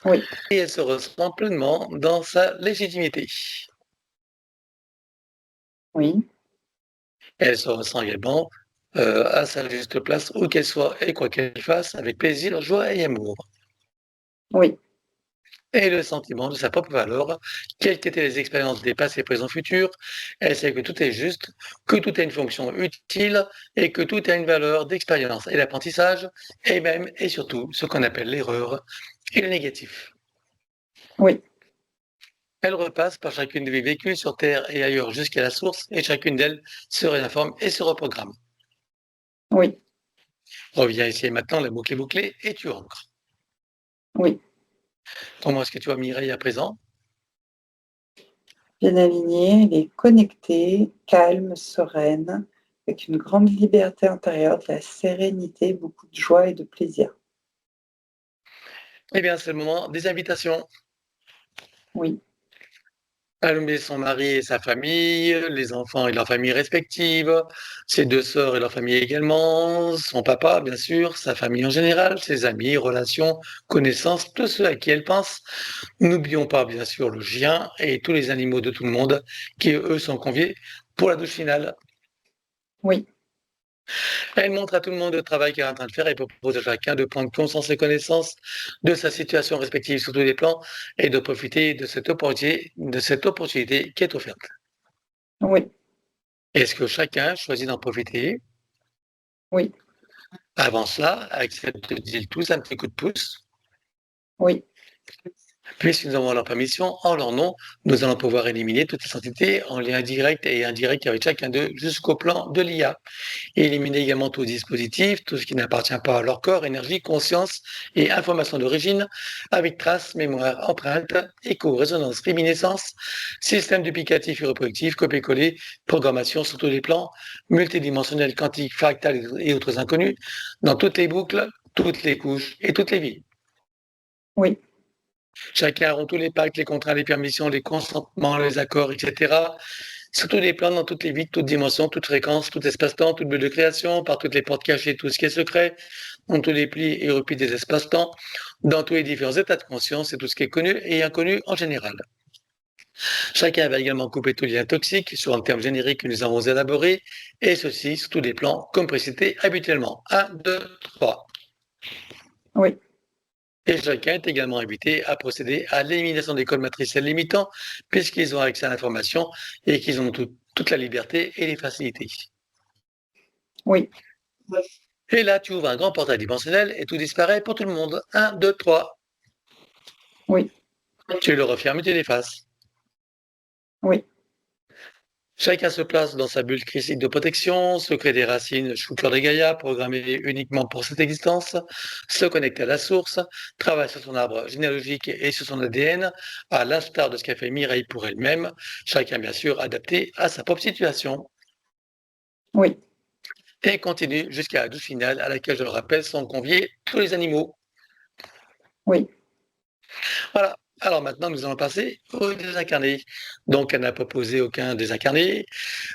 oui,
Et elle se ressent pleinement dans sa légitimité.
oui,
Elle se ressent également à sa juste place, où qu'elle soit et quoi qu'elle fasse, avec plaisir, joie et amour.
oui,
et le sentiment de sa propre valeur, quelles qu'étaient les expériences des passés, présents, futurs. Elle sait que tout est juste, que tout a une fonction utile et que tout a une valeur d'expérience et d'apprentissage, et même et surtout ce qu'on appelle l'erreur et le négatif.
Oui,
Elle repasse par chacune de mes vécus sur Terre et ailleurs jusqu'à la source, et chacune d'elles se réinforme et se reprogramme.
oui,
Reviens ici et maintenant, la boucle est bouclée et tu ancres.
oui.
Comment est-ce que tu vois Mireille à présent?
Bien alignée, elle est connectée, calme, sereine, avec une grande liberté intérieure, de la sérénité, beaucoup de joie et de plaisir.
Eh bien, c'est le moment des invitations.
Oui,
Allumer son mari et sa famille, les enfants et leurs familles respectives, ses deux sœurs et leur famille également, son papa, bien sûr, sa famille en général, ses amis, relations, connaissances, tous ceux à qui elle pense. N'oublions pas, bien sûr, le chien et tous les animaux de tout le monde qui, eux, sont conviés pour la douche finale.
oui,
Elle montre à tout le monde le travail qu'elle est en train de faire et propose à chacun de prendre conscience et connaissance de sa situation respective sur tous les plans et de profiter de cette opportunité qui est offerte.
oui,
Est-ce que chacun choisit d'en profiter?
oui,
Avant cela, accepte-t-il tous un petit coup de pouce?
oui,
Puisque nous avons leur permission, en leur nom, nous allons pouvoir éliminer toutes les entités en lien direct et indirect avec chacun d'eux jusqu'au plan de l'IA. Et éliminer également tout dispositif, tout ce qui n'appartient pas à leur corps, énergie, conscience et information d'origine, avec traces, mémoire, empreinte, écho, résonance, réminiscence, système duplicatif et reproductif, copier-coller, programmation sur tous les plans, multidimensionnel, quantique, fractal et autres inconnus, dans toutes les boucles, toutes les couches et toutes les vies.
oui,
Chacun auront tous les pactes, les contrats, les permissions, les consentements, les accords, etc. Sur tous les plans, dans toutes les vies, toutes dimensions, toutes fréquences, tout espace-temps, toute bulle de création, par toutes les portes cachées, tout ce qui est secret, dans tous les plis et replis des espaces-temps, dans tous les différents états de conscience et tout ce qui est connu et inconnu en général. Chacun va également couper tout lien toxique sur un terme générique que nous avons élaboré, et ceci sur tous les plans, comme précité habituellement. 1, 2, 3.
oui,
Et chacun est également invité à procéder à l'élimination des codes matriciels limitants, puisqu'ils ont accès à l'information et qu'ils ont toute la liberté et les facilités.
oui,
Et là, tu ouvres un grand portail dimensionnel et tout disparaît pour tout le monde. 1, 2, 3.
oui,
Tu le refermes et tu l'effaces.
oui,
Chacun se place dans sa bulle critique de protection, se crée des racines chou-cœur de Gaïa, programmées uniquement pour cette existence, se connecte à la source, travaille sur son arbre généalogique et sur son ADN, à l'instar de ce qu'a fait Mireille pour elle-même, chacun bien sûr adapté à sa propre situation.
oui,
Et continue jusqu'à la douche finale à laquelle, je le rappelle, sont conviés tous les animaux.
oui.
Voilà. Alors maintenant, nous allons passer aux désincarnés. Donc, elle n'a proposé aucun désincarné.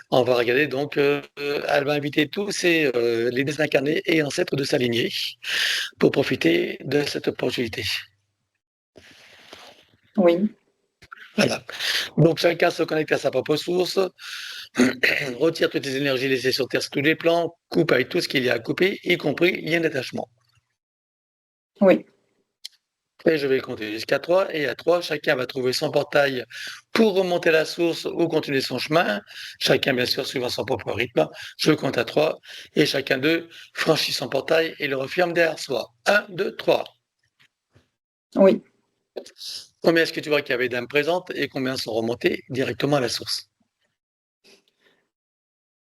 On va regarder donc, elle va inviter tous les désincarnés et ancêtres de sa lignée pour profiter de cette opportunité.
Oui,
Voilà. Donc, chacun se connecte à sa propre source, retire toutes les énergies laissées sur Terre sur tous les plans, coupe avec tout ce qu'il y a à couper, y compris lien d'attachement.
oui,
Et je vais compter jusqu'à 3. Et à 3, chacun va trouver son portail pour remonter la source ou continuer son chemin. Chacun, bien sûr, suivant son propre rythme. Je compte à 3. Et chacun d'eux franchit son portail et le referme derrière soi. 1, 2, 3.
oui.
Combien est-ce que tu vois qu'il y avait d'âmes présentes et combien sont remontées directement à la source?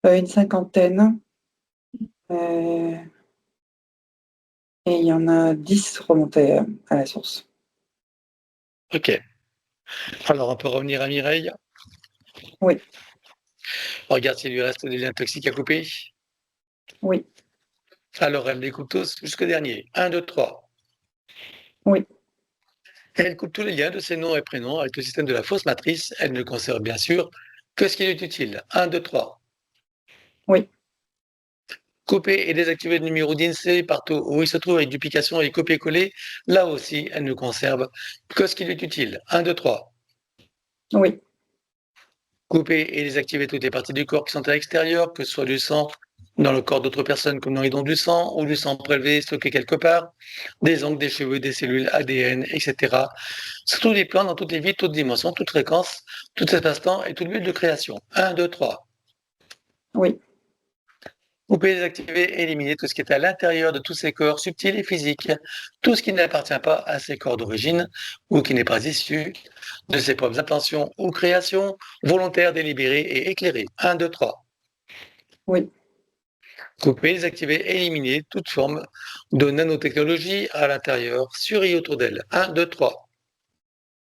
Une cinquantaine. euh, et il y en a 10 remontés à la source.
OK. Alors, on peut revenir à Mireille.
Oui,
Regarde s'il lui reste des liens toxiques à couper.
oui,
Alors, elle les coupe tous jusqu'au dernier. 1, 2, 3.
oui,
Elle coupe tous les liens de ses noms et prénoms avec le système de la fausse matrice. Elle ne conserve bien sûr que ce qui est utile. 1, 2, 3.
oui,
Couper et désactiver le numéro d'INSEE partout où il se trouve avec duplication et copier-coller. Là aussi, elle ne conserve que ce qui lui est utile. 1, 2, 3.
oui,
Couper et désactiver toutes les parties du corps qui sont à l'extérieur, que ce soit du sang dans le corps d'autres personnes comme dans les dons du sang ou du sang prélevé stocké quelque part, des ongles, des cheveux, des cellules, ADN, etc. Sur tous les plans, dans toutes les vies, toutes dimensions, toutes fréquences, tout espace-temps et toute bulle de création. 1, 2, 3.
Oui,
Vous pouvez désactiver et éliminer tout ce qui est à l'intérieur de tous ces corps subtils et physiques, tout ce qui n'appartient pas à ces corps d'origine ou qui n'est pas issu de ses propres intentions ou créations volontaires, délibérées et éclairées. 1, 2, 3.
oui,
Vous pouvez désactiver et éliminer toute forme de nanotechnologie à l'intérieur, sur et autour d'elle. 1, 2, 3.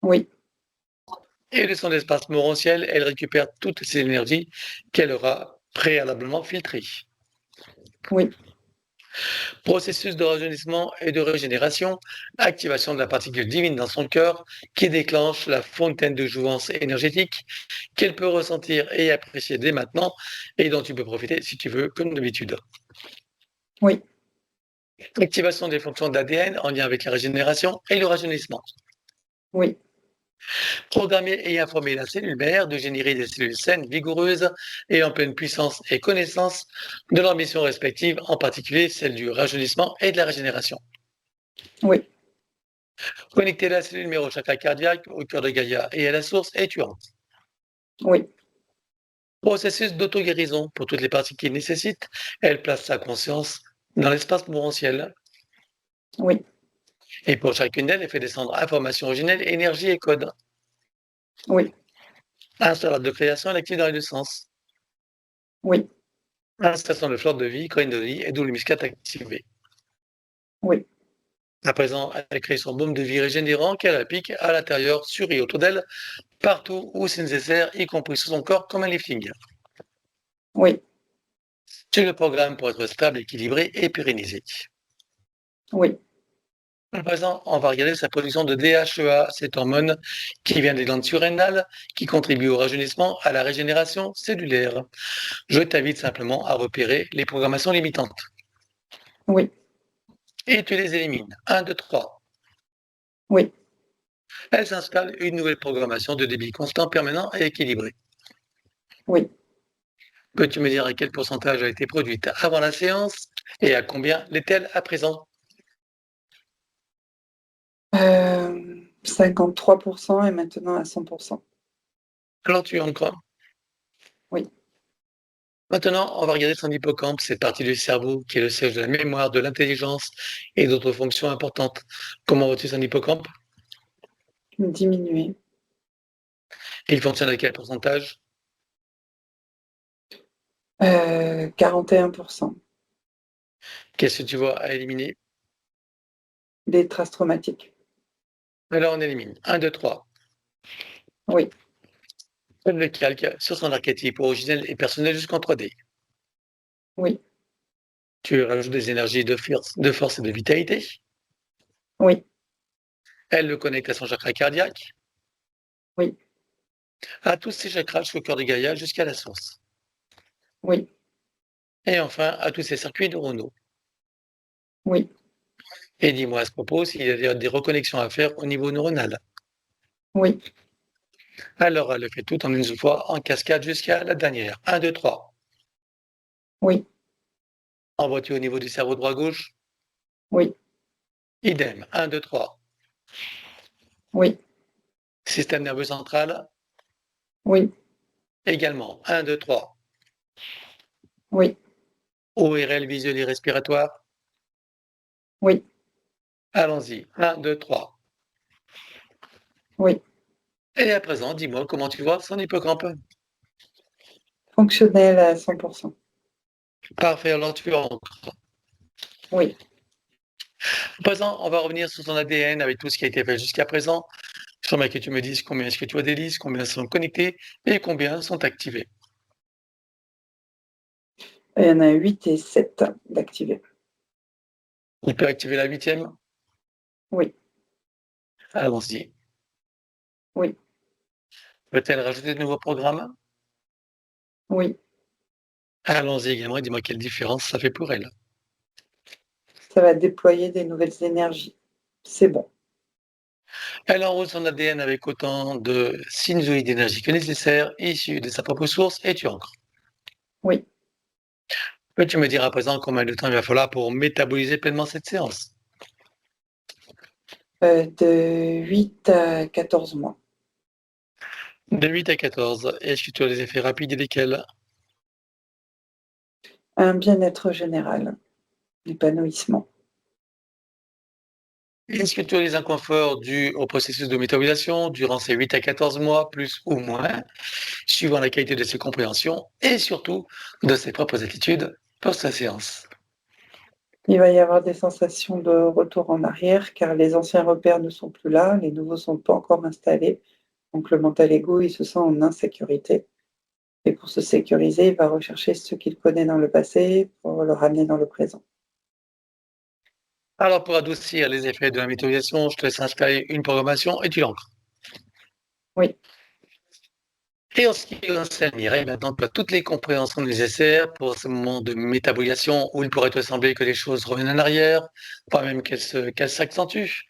oui,
Et de son espace morantiel, elle récupère toutes ces énergies qu'elle aura préalablement filtrées.
oui,
Processus de rajeunissement et de régénération, activation de la particule divine dans son cœur qui déclenche la fontaine de jouvence énergétique qu'elle peut ressentir et apprécier dès maintenant et dont tu peux profiter si tu veux, comme d'habitude.
oui,
Activation des fonctions d'ADN en lien avec la régénération et le rajeunissement.
oui,
Programmer et informer la cellule mère de générer des cellules saines, vigoureuses et en pleine puissance et connaissance de leurs missions respectives, en particulier celle du rajeunissement et de la régénération.
oui,
Connecter la cellule mère au chakra cardiaque, au cœur de Gaïa et à la source est tuant.
oui,
Processus d'auto-guérison pour toutes les parties qui nécessitent. Elle place sa conscience dans l'espace mouventiel.
oui,
Et pour chacune d'elles, elle fait descendre information originelle, énergie et code.
oui,
Installation de création, elle active dans les deux sens.
oui,
Installation de flore de vie, coin de vie et double muscat activé.
oui,
À présent, elle crée son baume de vie régénérant qu'elle applique à l'intérieur, sur et autour d'elle, partout où c'est nécessaire, y compris sur son corps comme un lifting.
oui,
Tu le programme pour être stable, équilibré et pérennisé.
oui,
À présent, on va regarder sa production de DHEA, cette hormone qui vient des glandes surrénales, qui contribue au rajeunissement, à la régénération cellulaire. Je t'invite simplement à repérer les programmations limitantes.
oui,
Et tu les élimines. 1, 2, 3.
oui,
Elle s'installe une nouvelle programmation de débit constant, permanent et équilibré.
oui.
Peux-tu me dire à quel pourcentage a été produite avant la séance et à combien l'est-elle à présent?
53% et maintenant à 100%.
Alors tu en crois?
Oui,
Maintenant, on va regarder son hippocampe, cette partie du cerveau qui est le siège de la mémoire, de l'intelligence et d'autres fonctions importantes. Comment vois-tu son hippocampe?
diminuer.
Il fonctionne à quel pourcentage?
41%.
Qu'est-ce que tu vois à éliminer?
Des traces traumatiques.
Alors on élimine. 1, 2, 3.
Oui,
Faites le calque sur son archétype originel et personnel jusqu'en 3D.
oui,
Tu rajoutes des énergies de force et de vitalité.
oui,
Elle le connecte à son chakra cardiaque,
oui,
à tous ses chakras jusqu'au cœur de Gaïa, jusqu'à la source.
oui,
Et enfin, à tous ses circuits neuronaux.
oui.
Et dis-moi à ce propos s'il y a des reconnexions à faire au niveau neuronal.
Oui,
Alors, elle le fait tout en une seule fois, en cascade jusqu'à la dernière. 1, 2, 3.
oui,
En vois-tu au niveau du cerveau droit-gauche?
oui,
Idem. 1, 2, 3.
oui,
Système nerveux central?
oui,
Également. 1, 2, 3.
oui,
ORL visuel et respiratoire?
oui,
Allons-y. 1, 2, 3.
oui.
Et à présent, dis-moi comment tu vois son hippocampe.
Fonctionnel à 100%.
Parfait, alors tu rentres.
Oui,
À présent, on va revenir sur son ADN avec tout ce qui a été fait jusqu'à présent. J'aimerais que tu me dises combien est-ce que tu as des listes, combien sont connectés et combien sont activés.
il y en a 8 et 7 d'activés.
On peut activer la huitième?
Oui,
Allons-y.
oui,
Peut-elle rajouter de nouveaux programmes?
oui.
Allons-y également et dis-moi quelle différence ça fait pour elle.
Ça va déployer des nouvelles énergies. C'est bon.
Elle enroule son ADN avec autant de sinusoïdes d'énergie que nécessaire, issus de sa propre source, et tu ancres.
Oui,
Peux-tu me dire à présent combien de temps il va falloir pour métaboliser pleinement cette séance?
De 8 à 14 mois.
De 8 à 14. Est-ce que tu as des effets rapides et lesquels?
Un bien-être général, l'épanouissement.
Est-ce que tu as des inconforts dus au processus de métabolisation durant ces 8 à 14 mois, plus ou moins, suivant la qualité de ses compréhensions et surtout de ses propres attitudes pour sa séance?
Il va y avoir des sensations de retour en arrière car les anciens repères ne sont plus là, les nouveaux ne sont pas encore installés. Donc le mental ego, il se sent en insécurité. Et pour se sécuriser, il va rechercher ce qu'il connaît dans le passé pour le ramener dans le présent.
Alors, pour adoucir les effets de la méthanisation, je te laisse installer une programmation et tu l'ancres.
Oui,
Et en ce qui concerne Mireille, maintenant, tu as toutes les compréhensions nécessaires pour ce moment de métabolisation où il pourrait te sembler que les choses reviennent en arrière, pas même qu'elles s'accentuent,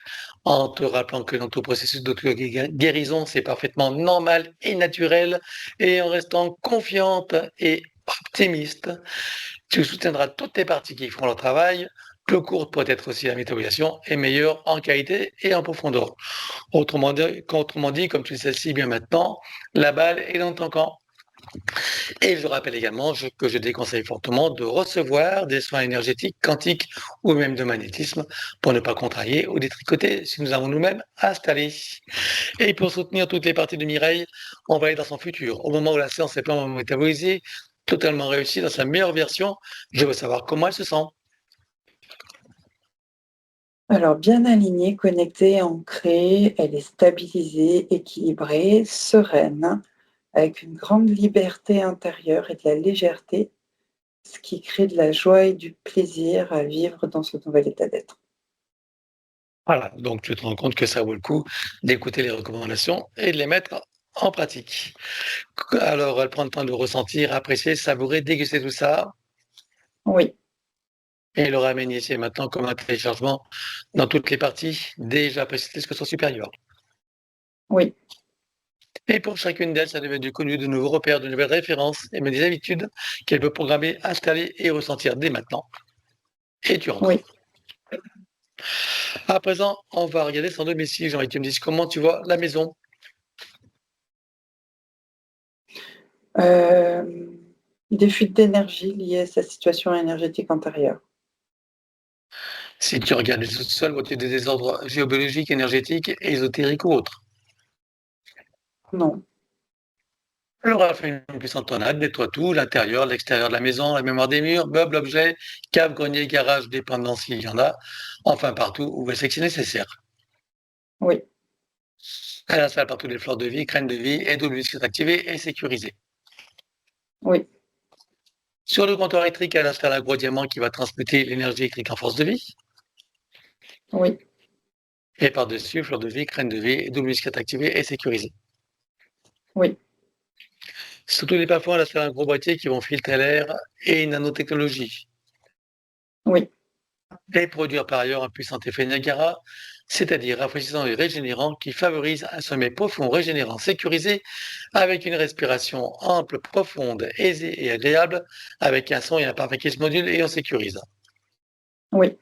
en te rappelant que dans tout processus d'auto-guérison, c'est parfaitement normal et naturel, et en restant confiante et optimiste, tu soutiendras toutes les parties qui feront leur travail. Plus courte peut-être aussi la métabolisation et meilleure en qualité et en profondeur. Autrement dit, comme tu le sais si bien maintenant, la balle est dans ton camp. Et je rappelle également que je déconseille fortement de recevoir des soins énergétiques, quantiques ou même de magnétisme pour ne pas contrarier ou détricoter si nous avons nous-mêmes installé. Et pour soutenir toutes les parties de Mireille, on va aller dans son futur. Au moment où la séance est pleinement métabolisée, totalement réussie dans sa meilleure version, je veux savoir comment elle se sent.
alors bien alignée, connectée, ancrée, elle est stabilisée, équilibrée, sereine, avec une grande liberté intérieure et de la légèreté, ce qui crée de la joie et du plaisir à vivre dans ce nouvel état d'être.
Voilà, donc tu te rends compte que ça vaut le coup d'écouter les recommandations et de les mettre en pratique. Alors, elle prend le temps de ressentir, apprécier, savourer, déguster tout ça
Oui,
et le ramène ici et maintenant comme un téléchargement dans toutes les parties déjà précitées que sont supérieures.
oui,
Et pour chacune d'elles, ça devient du connu, de nouveaux repères, de nouvelles références et même des habitudes qu'elle peut programmer, installer et ressentir dès maintenant. Et tu rentres.
oui.
À présent, on va regarder son domicile. J'ai envie que tu me dises comment tu vois la maison.
Euh, des fuites d'énergie liées à sa situation énergétique antérieure.
Si tu regardes le sous-sol, vois-tu des désordres géobiologiques, énergétiques, ésotériques ou autres?
Non,
Alors, fait une puissante tornade, nettoie tout, l'intérieur, l'extérieur de la maison, la mémoire des murs, meubles, objets, cave, grenier, garage, dépendance s'il y en a, enfin partout où elle sait que c'est nécessaire.
oui,
Elle installe partout des fleurs de vie, graines de vie et d'eau qui sont activées et sécurisées.
oui,
Sur le comptoir électrique, elle installe un gros diamant qui va transmuter l'énergie électrique en force de vie.
oui,
Et par-dessus, fleurs de vie, graines de vie et d'eau qui sont activées et sécurisées.
oui,
Sur tous les plafonds, elle installe un gros boîtier qui vont filtrer l'air et une nanotechnologie.
oui,
Et produire par ailleurs un puissant effet Niagara, c'est-à-dire rafraîchissant et régénérant qui favorise un sommeil profond, régénérant, sécurisé, avec une respiration ample, profonde, aisée et agréable, avec un son et un parfait qui se module et on sécurise.
oui,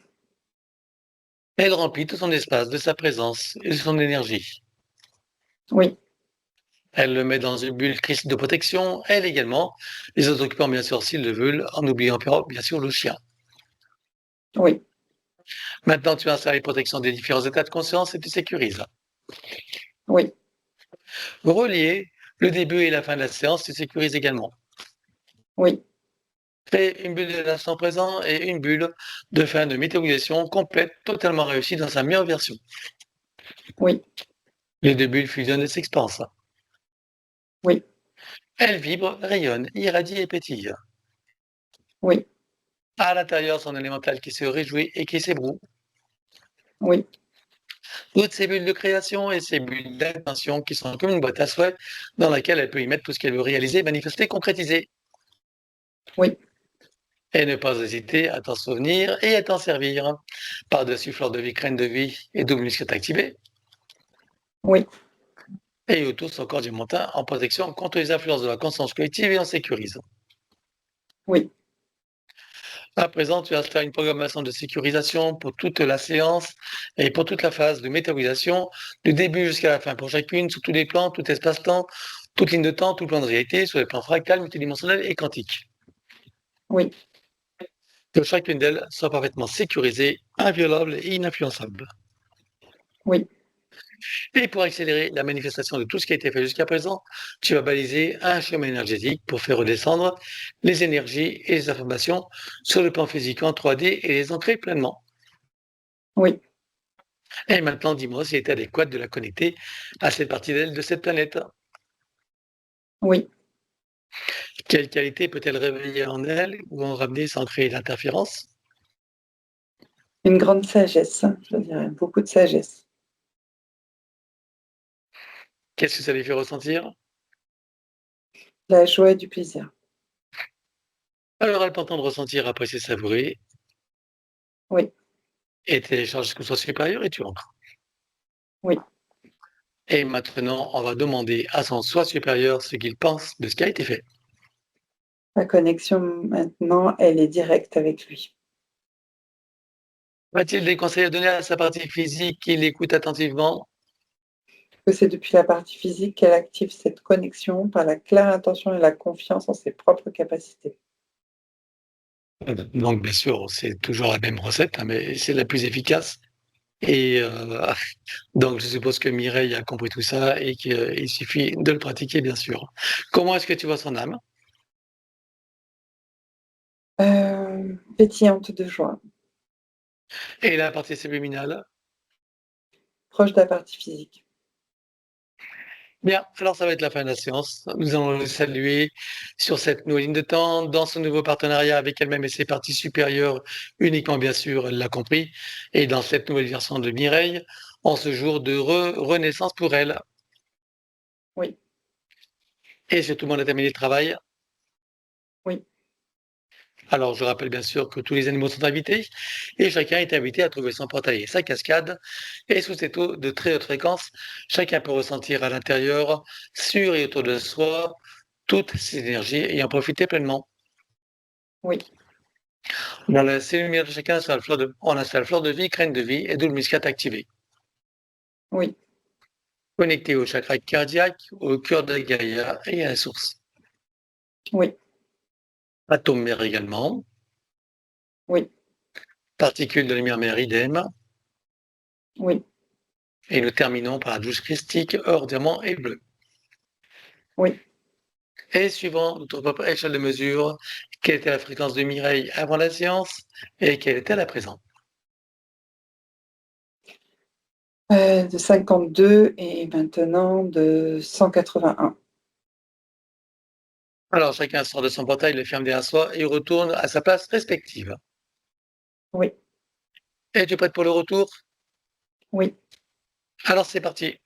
Elle remplit tout son espace de sa présence et de son énergie.
oui,
Elle le met dans une bulle cristalline de protection, elle également, les autres occupants bien sûr s'ils le veulent, en oubliant bien sûr le chien.
oui,
Maintenant tu installes les protections des différents états de conscience et tu sécurises.
oui,
Relier le début et la fin de la séance, tu sécurises également.
oui,
Crée une bulle de l'instant présent et une bulle de fin de météorisation complète, totalement réussie dans sa meilleure version.
oui,
Les deux bulles fusionnent et s'expansent.
oui,
Elles vibrent, rayonnent, irradient et pétillent.
oui,
À l'intérieur, son élémental qui se réjouit et qui s'ébroue.
oui,
Toutes ces bulles de création et ces bulles d'intention qui sont comme une boîte à souhait dans laquelle elle peut y mettre tout ce qu'elle veut réaliser, manifester, concrétiser.
oui,
Et ne pas hésiter à t'en souvenir et à t'en servir. Par-dessus fleur de vie, crème de vie et double muscat activé.
oui,
Et autour son corps du montant en protection contre les influences de la conscience collective et en sécurise.
oui,
À présent, tu vas faire une programmation de sécurisation pour toute la séance et pour toute la phase de météorisation, du début jusqu'à la fin, pour chacune, sur tous les plans, tout espace-temps, toute ligne de temps, tout plan de réalité, sur les plans fractal, multidimensionnel et quantique.
Oui,
Que chacune d'elles soit parfaitement sécurisée, inviolable et ininfluençable.
oui,
Et pour accélérer la manifestation de tout ce qui a été fait jusqu'à présent, tu vas baliser un chemin énergétique pour faire redescendre les énergies et les informations sur le plan physique en 3D et les ancrer pleinement.
oui.
Et maintenant, dis-moi s'il est adéquat de la connecter à cette partie d'elle de cette planète.
Oui,
Quelle qualité peut-elle réveiller en elle ou en ramener sans créer d'interférence?
une grande sagesse, je dirais, beaucoup de sagesse.
Qu'est-ce que ça lui fait ressentir?
La joie et du plaisir.
Alors, elle peut entendre ressentir, apprécier, savourer
Oui,
et télécharge ce que soit supérieur et tu entres.
oui.
Et maintenant, on va demander à son soi supérieur ce qu'il pense de ce qui a été fait.
La connexion maintenant, elle est directe avec lui.
A-t-il des conseils à donner à sa partie physique qui l'écoute attentivement?
Que c'est depuis la partie physique qu'elle active cette connexion par la claire intention et la confiance en ses propres capacités.
Donc, bien sûr, c'est toujours la même recette, hein, mais c'est la plus efficace. Et donc, je suppose que Mireille a compris tout ça et qu'il suffit de le pratiquer, bien sûr. Comment est-ce que tu vois son âme?
Pétillante de joie,
Et la partie subliminale?
proche de la partie physique.
Bien, alors ça va être la fin de la séance. Nous allons le saluer sur cette nouvelle ligne de temps, dans ce nouveau partenariat avec elle-même et ses parties supérieures, uniquement bien sûr, elle l'a compris, et dans cette nouvelle version de Mireille, en ce jour de renaissance pour elle.
Oui,
Et si tout le monde a terminé le travail,
oui,
alors je rappelle bien sûr que tous les animaux sont invités, et chacun est invité à trouver son portail et sa cascade, et sous ces taux de très haute fréquence, chacun peut ressentir à l'intérieur, sur et autour de soi, toutes ces énergies et en profiter pleinement.
oui,
Dans la cellule lumière de chacun, on a la fleur de vie, graine de vie et double muscat activé.
oui,
Connecté au chakra cardiaque, au cœur de Gaïa et à la source.
oui,
Atome mère également.
oui,
Particules de lumière mère idem.
oui,
Et nous terminons par la douche christique, or, diamant et bleu.
oui.
Et suivant notre propre échelle de mesure, quelle était la fréquence de Mireille avant la séance et quelle était-elle à présent?
De 52 et maintenant de 181.
Alors chacun sort de son portail, le ferme derrière soi et retourne à sa place respective.
Oui,
Es-tu prête pour le retour?
oui.
Alors c'est parti.